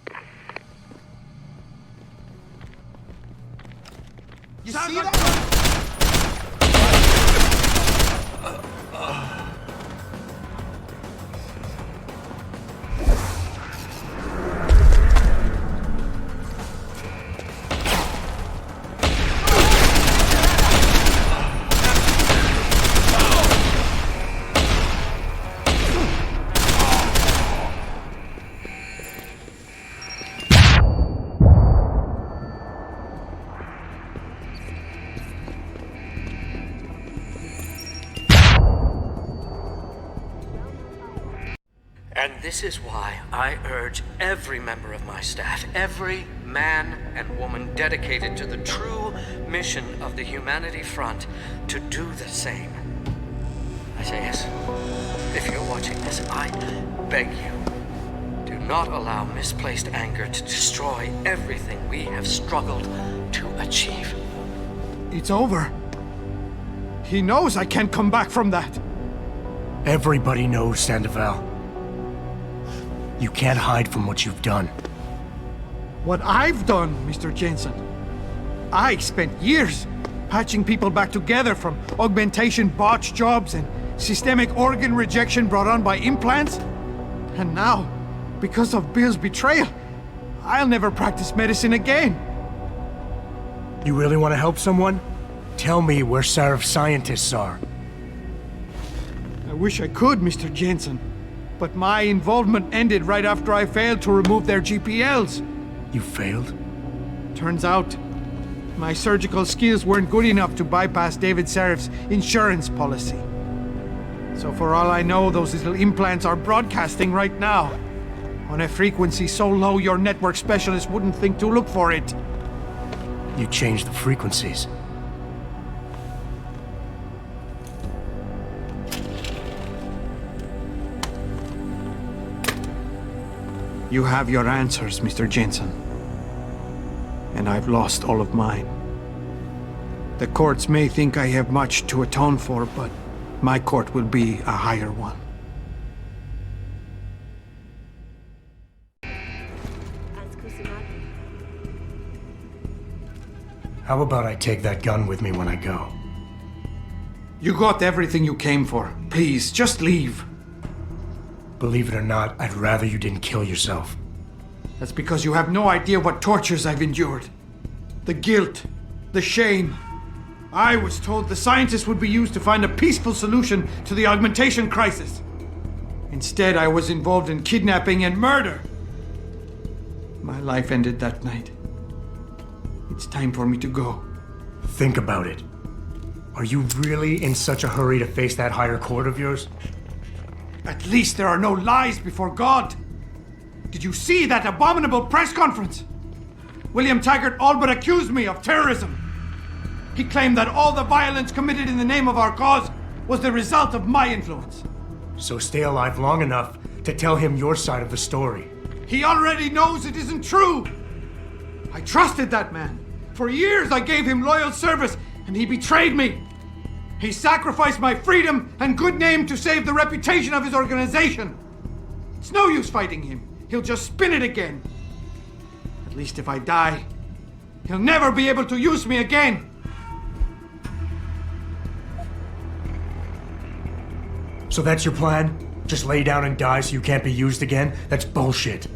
You see that? And this is why I urge every member of my staff, every man and woman dedicated to the true mission of the Humanity Front, to do the same. I say yes. If you're watching this, I beg you, do not allow misplaced anger to destroy everything we have struggled to achieve. It's over. He knows I can't come back from that. Everybody knows, Sandoval. You can't hide from what you've done. What I've done, Mr. Jensen. I spent years patching people back together from augmentation botch jobs and systemic organ rejection brought on by implants. And now, because of Bill's betrayal, I'll never practice medicine again. You really want to help someone? Tell me where Sarif's scientists are. I wish I could, Mr. Jensen. But my involvement ended right after I failed to remove their GPLs. You failed? Turns out, my surgical skills weren't good enough to bypass David Sarif's insurance policy. So for all I know, those little implants are broadcasting right now, on a frequency so low your network specialist wouldn't think to look for it. You changed the frequencies. You have your answers, Mr. Jensen. And I've lost all of mine. The courts may think I have much to atone for, but my court will be a higher one. How about I take that gun with me when I go? You got everything you came for. Please, just leave. Believe it or not, I'd rather you didn't kill yourself. That's because you have no idea what tortures I've endured. The guilt, the shame. I was told the scientists would be used to find a peaceful solution to the augmentation crisis. Instead, I was involved in kidnapping and murder. My life ended that night. It's time for me to go. Think about it. Are you really in such a hurry to face that higher court of yours? At least there are no lies before God. Did you see that abominable press conference? William Taggart all but accused me of terrorism. He claimed that all the violence committed in the name of our cause was the result of my influence. So stay alive long enough to tell him your side of the story. He already knows it isn't true. I trusted that man. For years I gave him loyal service, and he betrayed me. He sacrificed my freedom and good name to save the reputation of his organization. It's no use fighting him. He'll just spin it again. At least if I die, he'll never be able to use me again. So that's your plan? Just lay down and die so you can't be used again? That's bullshit.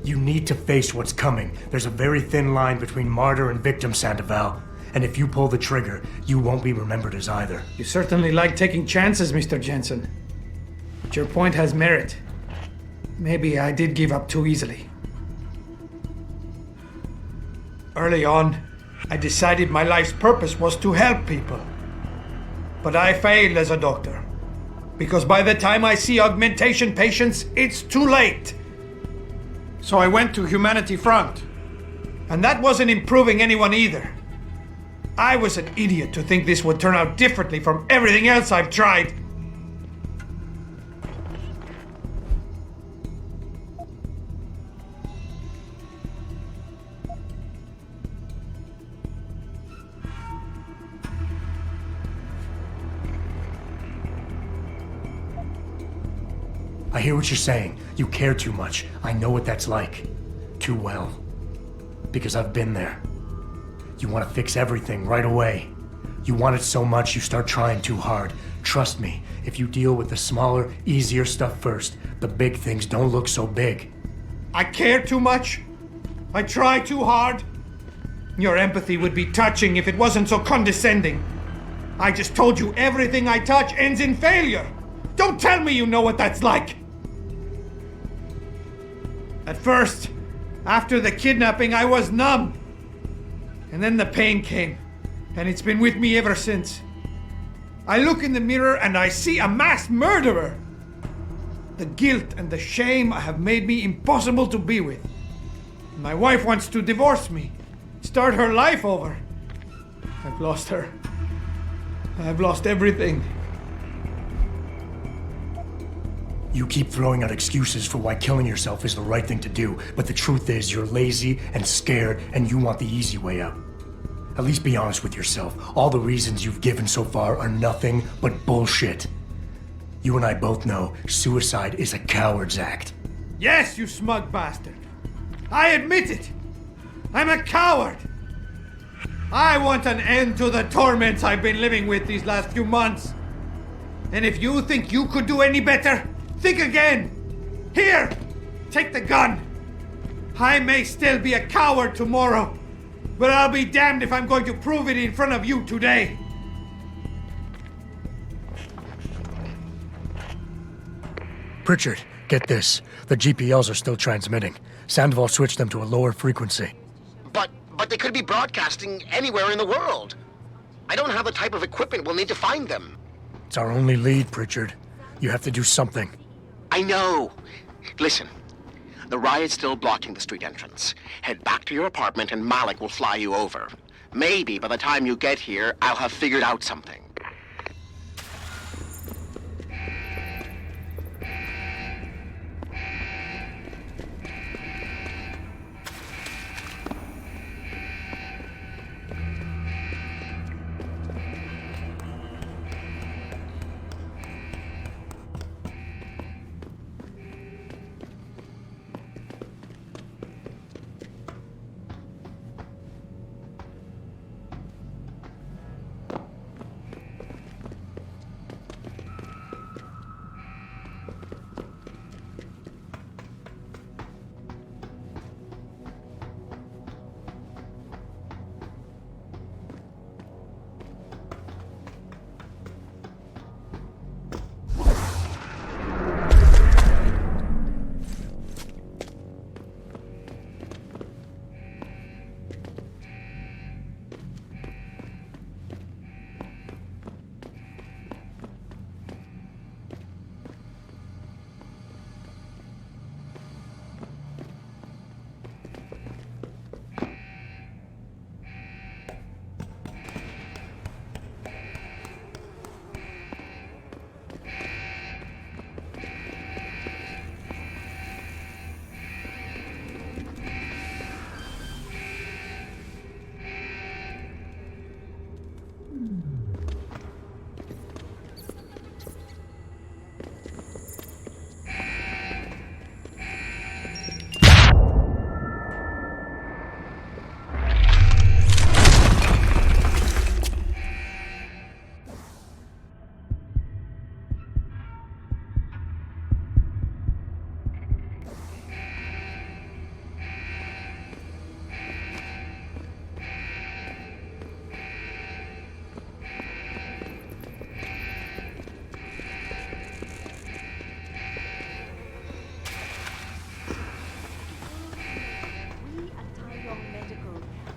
You need to face what's coming. There's a very thin line between martyr and victim, Sandoval. And if you pull the trigger, you won't be remembered as either. You certainly like taking chances, Mr. Jensen. But your point has merit. Maybe I did give up too easily. Early on, I decided my life's purpose was to help people. But I failed as a doctor. Because by the time I see augmentation patients, it's too late. So I went to Humanity Front. And that wasn't improving anyone either. I was an idiot to think this would turn out differently from everything else I've tried. I hear what you're saying. You care too much. I know what that's like. Too well. Because I've been there. You want to fix everything right away. You want it so much you start trying too hard. Trust me, if you deal with the smaller, easier stuff first, the big things don't look so big. I care too much? I try too hard? Your empathy would be touching if it wasn't so condescending. I just told you everything I touch ends in failure. Don't tell me you know what that's like. At first, after the kidnapping, I was numb. And then the pain came, and it's been with me ever since. I look in the mirror and I see a mass murderer. The guilt and the shame have made me impossible to be with. My wife wants to divorce me, start her life over. I've lost her. I've lost everything. You keep throwing out excuses for why killing yourself is the right thing to do, but the truth is you're lazy and scared and you want the easy way out. At least be honest with yourself. All the reasons you've given so far are nothing but bullshit. You and I both know suicide is a coward's act. Yes, you smug bastard. I admit it. I'm a coward. I want an end to the torments I've been living with these last few months. And if you think you could do any better, think again. Here, take the gun. I may still be a coward tomorrow, but I'll be damned if I'm going to prove it in front of you today. Pritchard, get this. The GPLs are still transmitting. Sandoval switched them to a lower frequency. But they could be broadcasting anywhere in the world. I don't have the type of equipment we'll need to find them. It's our only lead, Pritchard. You have to do something. I know. Listen, the riot's still blocking the street entrance. Head back to your apartment and Malik will fly you over. Maybe by the time you get here, I'll have figured out something.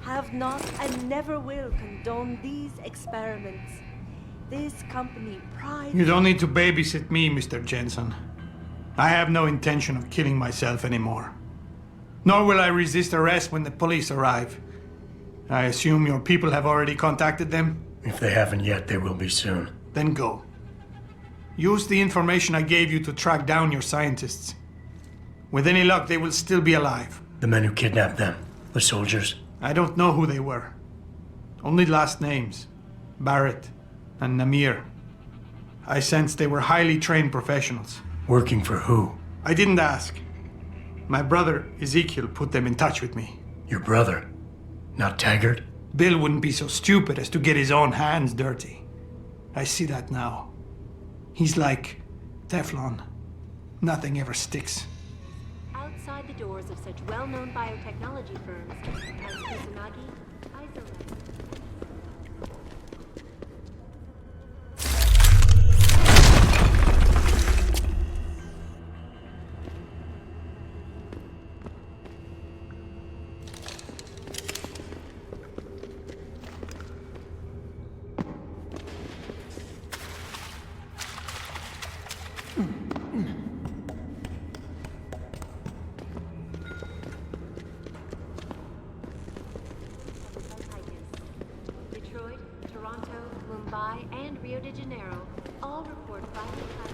Have not and never will condone these experiments. This company prides... You don't need to babysit me, Mr. Jensen. I have no intention of killing myself anymore. Nor will I resist arrest when the police arrive. I assume your people have already contacted them? If they haven't yet, they will be soon. Then go. Use the information I gave you to track down your scientists. With any luck, they will still be alive. The men who kidnapped them, the soldiers? I don't know who they were. Only last names. Barrett and Namir. I sensed they were highly trained professionals. Working for who? I didn't ask. My brother, Ezekiel, put them in touch with me. Your brother? Not Taggart? Bill wouldn't be so stupid as to get his own hands dirty. I see that now. He's like Teflon. Nothing ever sticks. Outside the doors of such well-known biotechnology firms as Kusanagi, Isolate. Detroit, Toronto, Mumbai, and Rio de Janeiro all report violent attacks.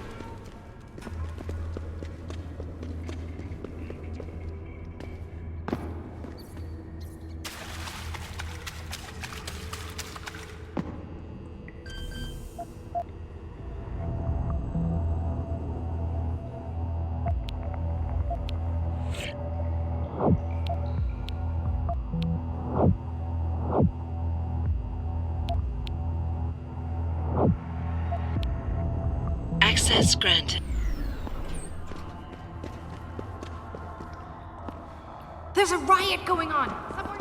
Access granted. There's a riot going on. Somewhere.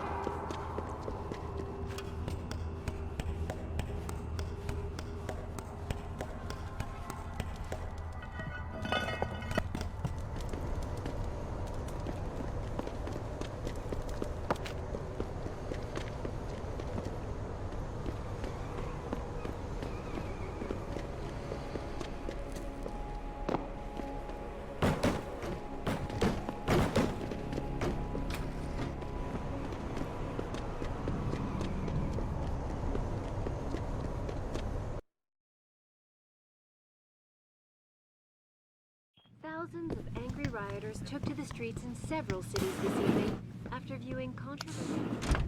Thousands of angry rioters took to the streets in several cities this evening after viewing controversial.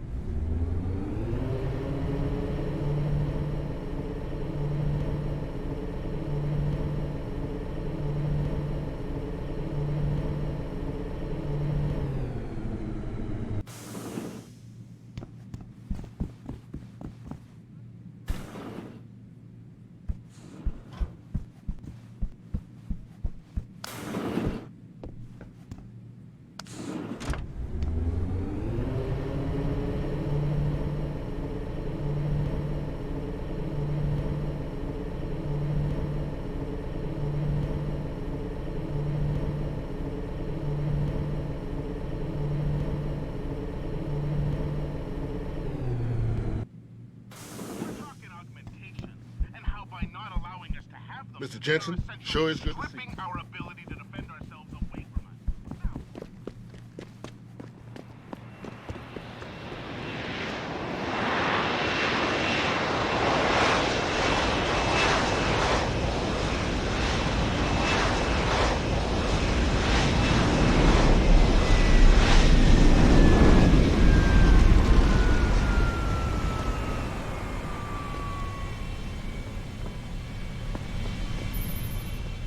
Mr. Jensen, sure is good to see you. Our ability to defend ourselves away from us.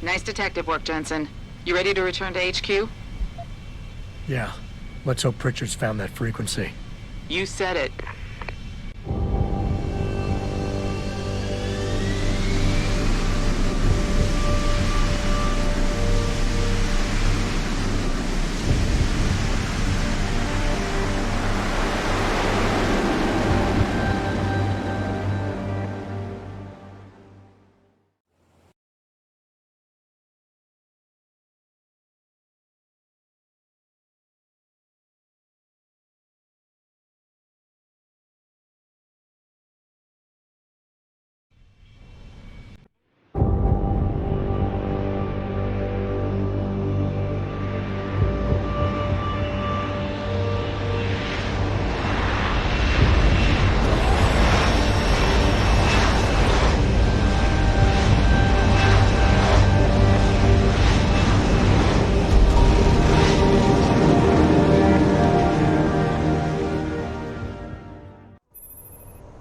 Nice detective work, Jensen. You ready to return to HQ? Yeah. Let's hope Pritchard's found that frequency. You said it.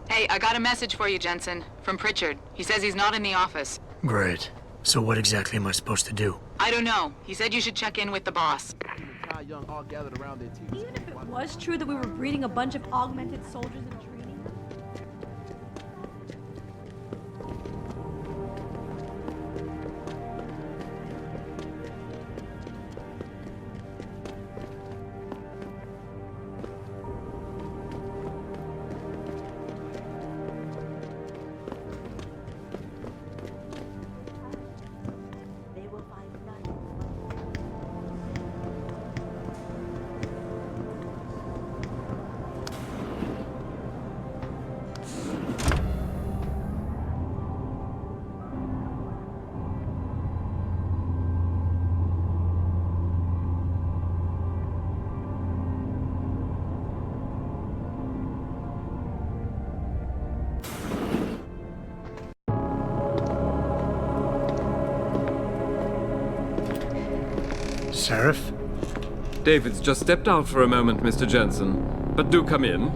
Hey, I got a message for you, Jensen. From Pritchard. He says he's not in the office. Great. So what exactly am I supposed to do? I don't know. He said you should check in with the boss. Even if it was true that we were breeding a bunch of augmented soldiers and training them? Sheriff? David's just stepped out for a moment, Mr. Jensen. But do come in.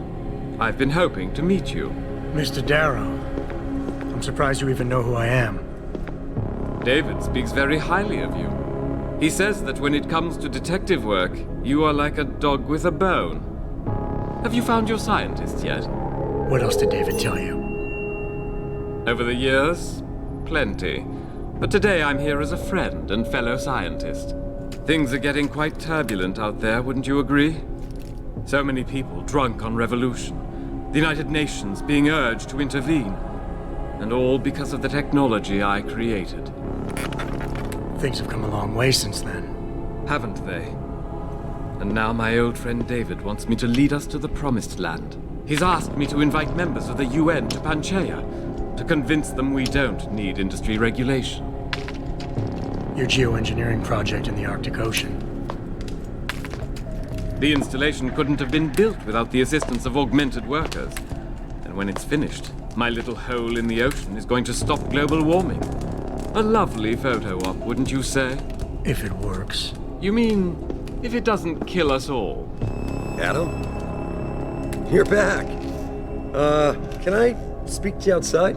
I've been hoping to meet you. Mr. Darrow. I'm surprised you even know who I am. David speaks very highly of you. He says that when it comes to detective work, you are like a dog with a bone. Have you found your scientist yet? What else did David tell you? Over the years, plenty. But today I'm here as a friend and fellow scientist. Things are getting quite turbulent out there, wouldn't you agree? So many people drunk on revolution. The United Nations being urged to intervene. And all because of the technology I created. Things have come a long way since then. Haven't they? And now my old friend David wants me to lead us to the Promised Land. He's asked me to invite members of the UN to Panchaea, to convince them we don't need industry regulation. Your geoengineering project in the Arctic Ocean. The installation couldn't have been built without the assistance of augmented workers. And when it's finished, my little hole in the ocean is going to stop global warming. A lovely photo op, wouldn't you say? If it works. You mean, if it doesn't kill us all? Adam? You're back. Can I speak to you outside?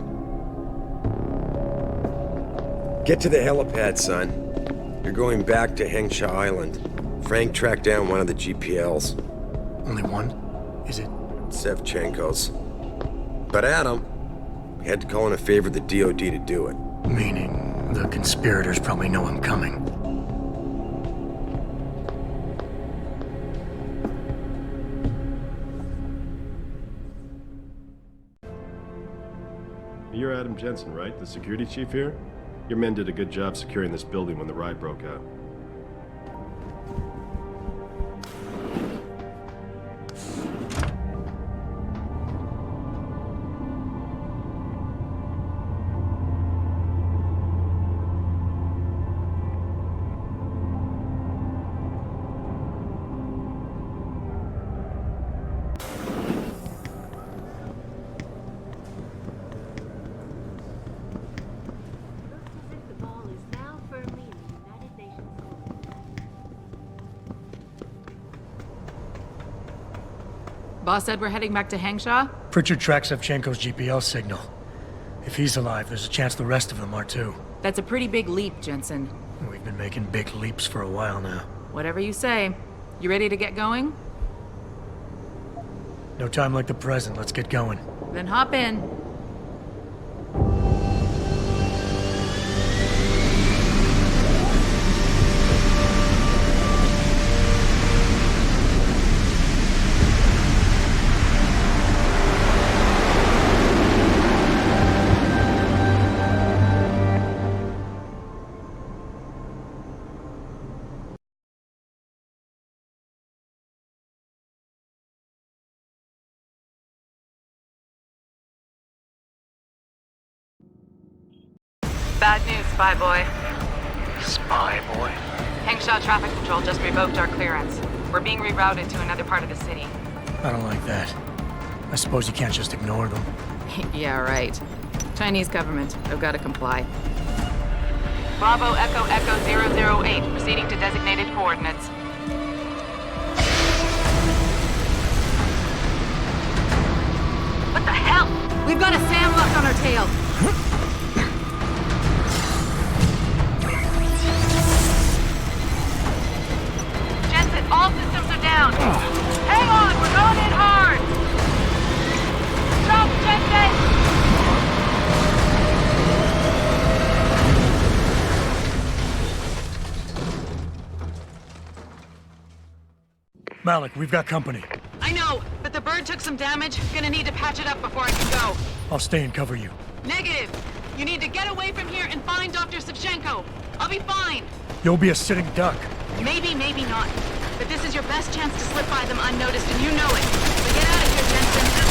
Get to the helipad, son. You're going back to Hengsha Island. Frank tracked down one of the GPLs. Only one? Is it? Sevchenko's. But Adam, we had to call in a favor of the DOD to do it. Meaning, the conspirators probably know I'm coming. You're Adam Jensen, right? The security chief here? Your men did a good job securing this building when the riot broke out. Boss said we're heading back to Hengsha? Pritchard tracks Sevchenko's GPL signal. If he's alive, there's a chance the rest of them are too. That's a pretty big leap, Jensen. We've been making big leaps for a while now. Whatever you say. You ready to get going? No time like the present. Let's get going. Then hop in. Bad news, Spy Boy. Spy Boy? Hengsha Traffic Control just revoked our clearance. We're being rerouted to another part of the city. I don't like that. I suppose you can't just ignore them. Yeah, right. Chinese government. I've got to comply. Bravo Echo Echo 008, proceeding to designated coordinates. What the hell? We've got a SAM lock on our tail. Malik, we've got company. I know, but the bird took some damage. Gonna need to patch it up before I can go. I'll stay and cover you. Negative. You need to get away from here and find Dr. Savchenko. I'll be fine. You'll be a sitting duck. Maybe, maybe not. But this is your best chance to slip by them unnoticed, and you know it. So get out of here, Jensen.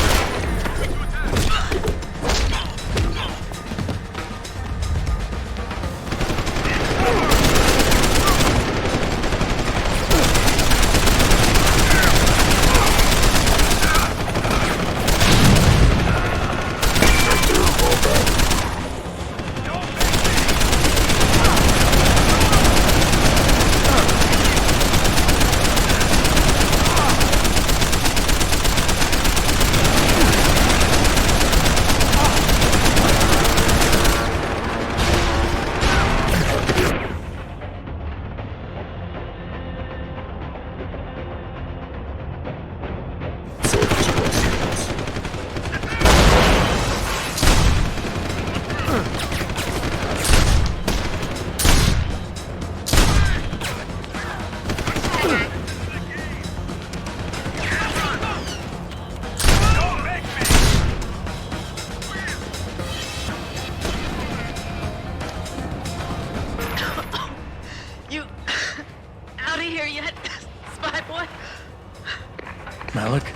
Malik?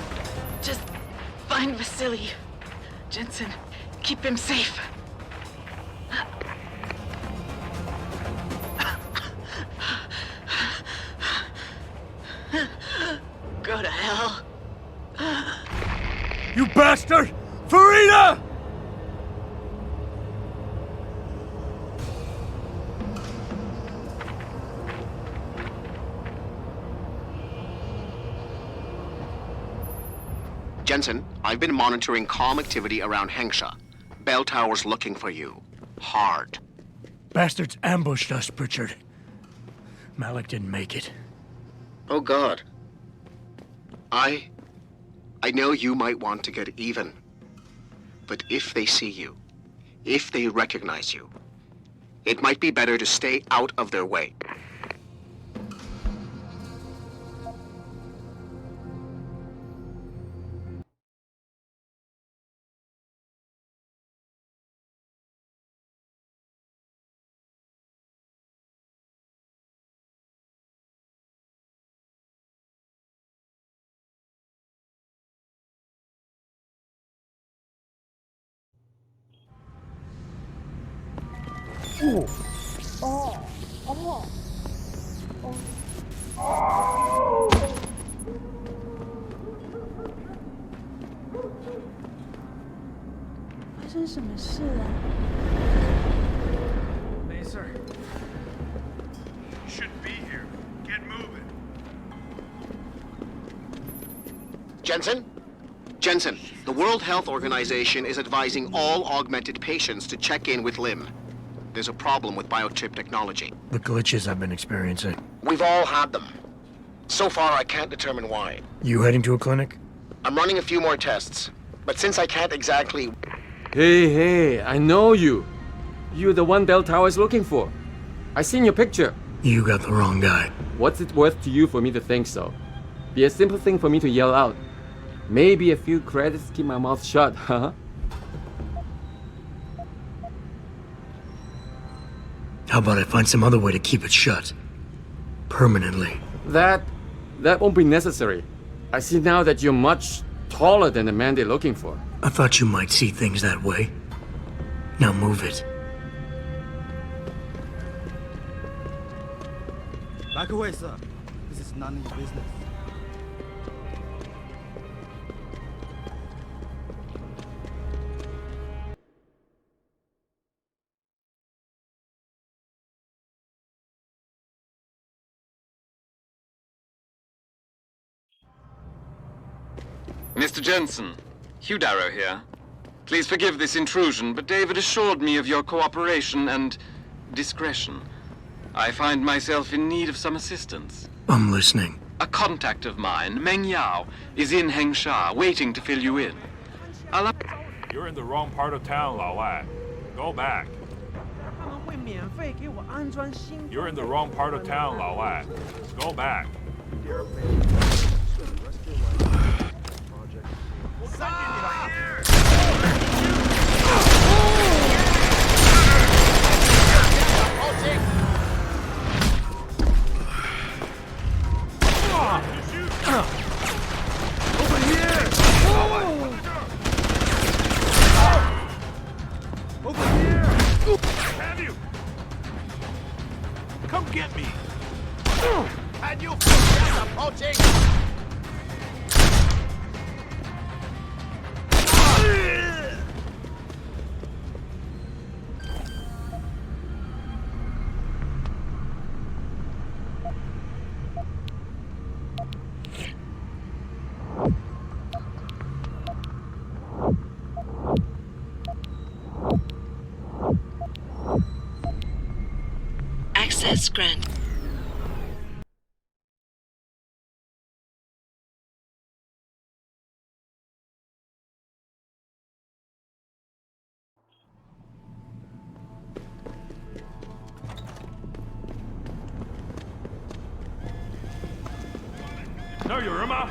Just find Vasily. Jensen, keep him safe. Go to hell. You bastard! Farida! Jensen, I've been monitoring comm activity around Hengsha. Bell Tower's looking for you. Hard. Bastards ambushed us, Pritchard. Malik didn't make it. Oh, God. I know you might want to get even. But if they see you, if they recognize you, it might be better to stay out of their way. Oh. Oh. Oh. Oh. 发生什么事啊？没事。You shouldn't be here. Get moving. Jensen? Jensen, the World Health Organization is advising all augmented patients to check in with Lim. There's a problem with biochip technology. The glitches I've been experiencing. We've all had them. So far, I can't determine why. You heading to a clinic? I'm running a few more tests, but since I can't exactly... Hey, I know you. You're the one Bell Tower is looking for. I seen your picture. You got the wrong guy. What's it worth to you for me to think so? Be a simple thing for me to yell out. Maybe a few credits keep my mouth shut, huh? How about I find some other way to keep it shut? Permanently. That won't be necessary. I see now that you're much taller than the man they're looking for. I thought you might see things that way. Now move it. Back away, sir. This is none of your business. Mr. Jensen, Hugh Darrow here. Please forgive this intrusion, but David assured me of your cooperation and discretion. I find myself in need of some assistance. I'm listening. A contact of mine, Meng Yao, is in Hengsha, waiting to fill you in. You're in the wrong part of town, Lao Lai. Go back. You're in the wrong part of town, Lao Lai. Go back. Have you? Come get me! And you approaching! Access granted. No, Irma!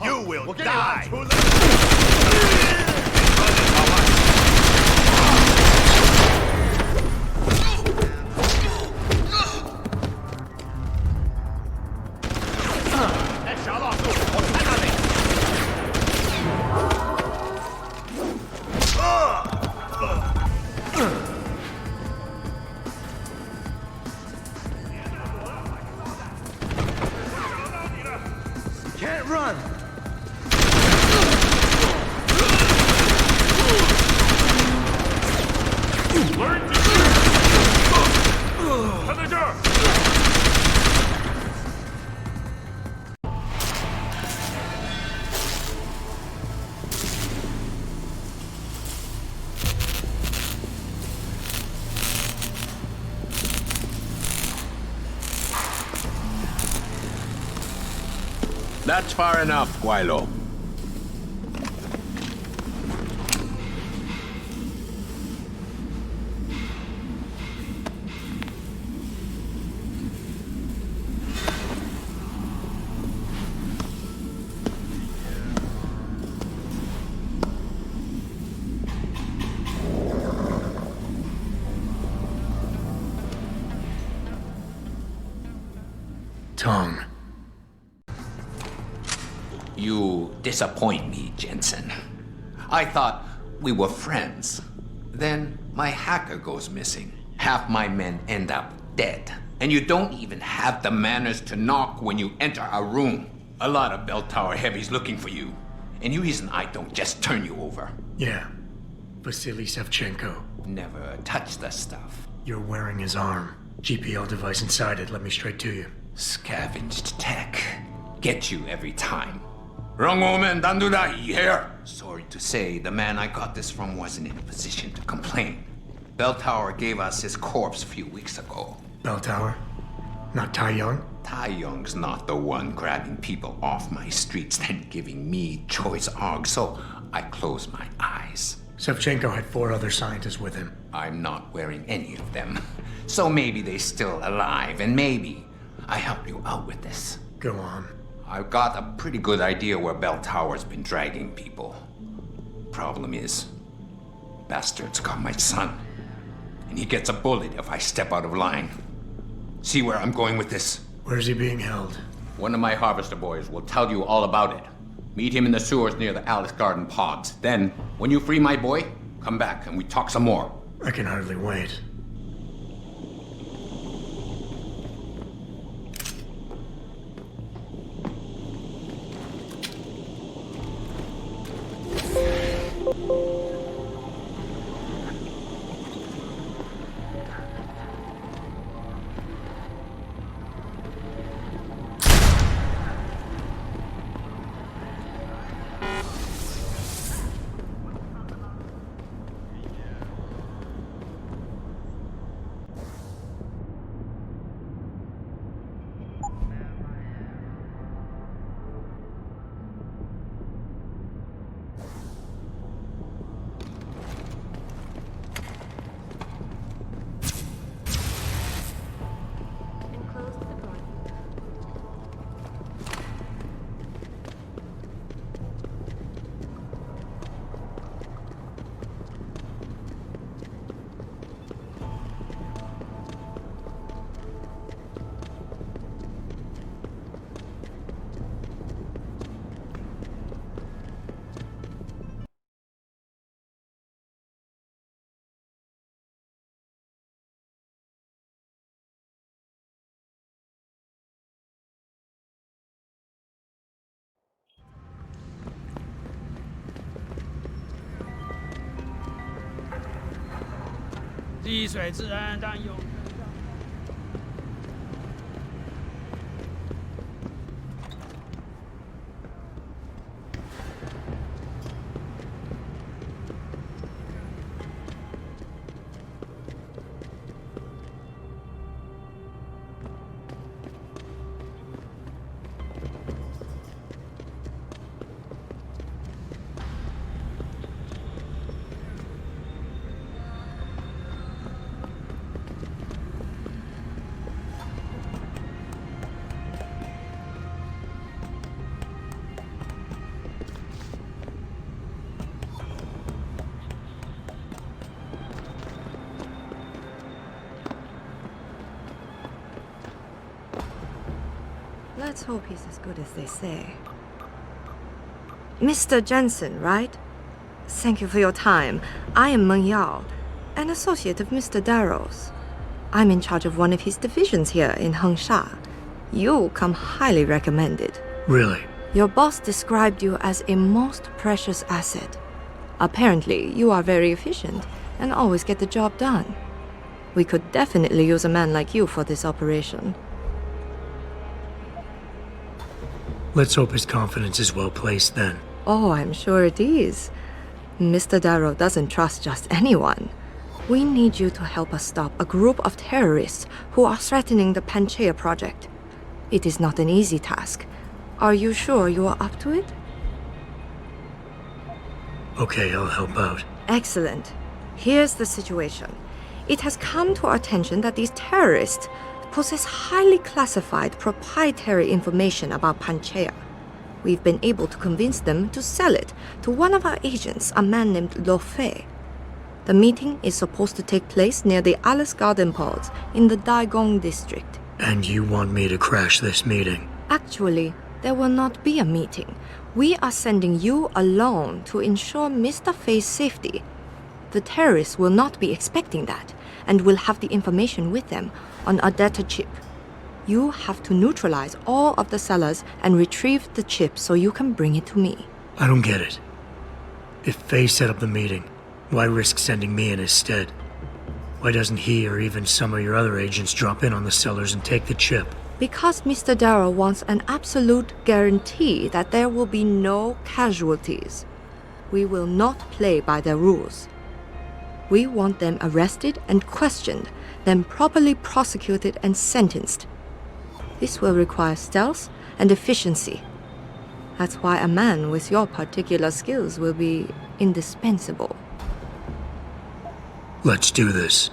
You will die! Can't run! Learn to to the door! That's far enough, Guaylo. Tongue. You disappoint me, Jensen. I thought we were friends. Then my hacker goes missing. Half my men end up dead. And you don't even have the manners to knock when you enter a room. A lot of bell tower heavies looking for you. Any reason I don't just turn you over? Yeah. Vasily Savchenko. Never touch the stuff. You're wearing his arm. GPL device inside it. Let me straight to you. Scavenged tech. Get you every time. Wrong woman, don't do that, you hear? Sorry to say, the man I got this from wasn't in a position to complain. Bell Tower gave us his corpse a few weeks ago. Bell Tower? Not Tai Young? Tai Young's not the one grabbing people off my streets then giving me choice AUG, so I close my eyes. Savchenko had 4 other scientists with him. I'm not wearing any of them. So maybe they're still alive, and maybe I help you out with this. Go on. I've got a pretty good idea where Bell Tower's been dragging people. Problem is, bastard's got my son. And he gets a bullet if I step out of line. See where I'm going with this? Where's he being held? One of my harvester boys will tell you all about it. Meet him in the sewers near the Alice Garden pods. Then, when you free my boy, come back and we talk some more. I can hardly wait. Let's hope he's as good as they say. Mr. Jensen, right? Thank you for your time. I am Meng Yao, an associate of Mr. Darrow's. I'm in charge of one of his divisions here in Hengsha. You come highly recommended. Really? Your boss described you as a most precious asset. Apparently, you are very efficient and always get the job done. We could definitely use a man like you for this operation. Let's hope his confidence is well placed then. Oh, I'm sure it is. Mr. Darrow doesn't trust just anyone. We need you to help us stop a group of terrorists who are threatening the Panchaea project. It is not an easy task. Are you sure you are up to it? Okay, I'll help out. Excellent. Here's the situation. It has come to our attention that these terrorists possess highly classified proprietary information about Panchaea. We've been able to convince them to sell it to one of our agents, a man named Lo Fei. The meeting is supposed to take place near the Alice Garden pods in the Daigong district. And you want me to crash this meeting? Actually, there will not be a meeting. We are sending you alone to ensure Mr. Fei's safety. The terrorists will not be expecting that, and will have the information with them on a data chip. You have to neutralize all of the sellers and retrieve the chip so you can bring it to me. I don't get it. If Faye set up the meeting, why risk sending me in his stead? Why doesn't he or even some of your other agents drop in on the sellers and take the chip? Because Mr. Darrow wants an absolute guarantee that there will be no casualties. We will not play by their rules. We want them arrested and questioned, then properly prosecuted and sentenced. This will require stealth and efficiency. That's why a man with your particular skills will be indispensable. Let's do this.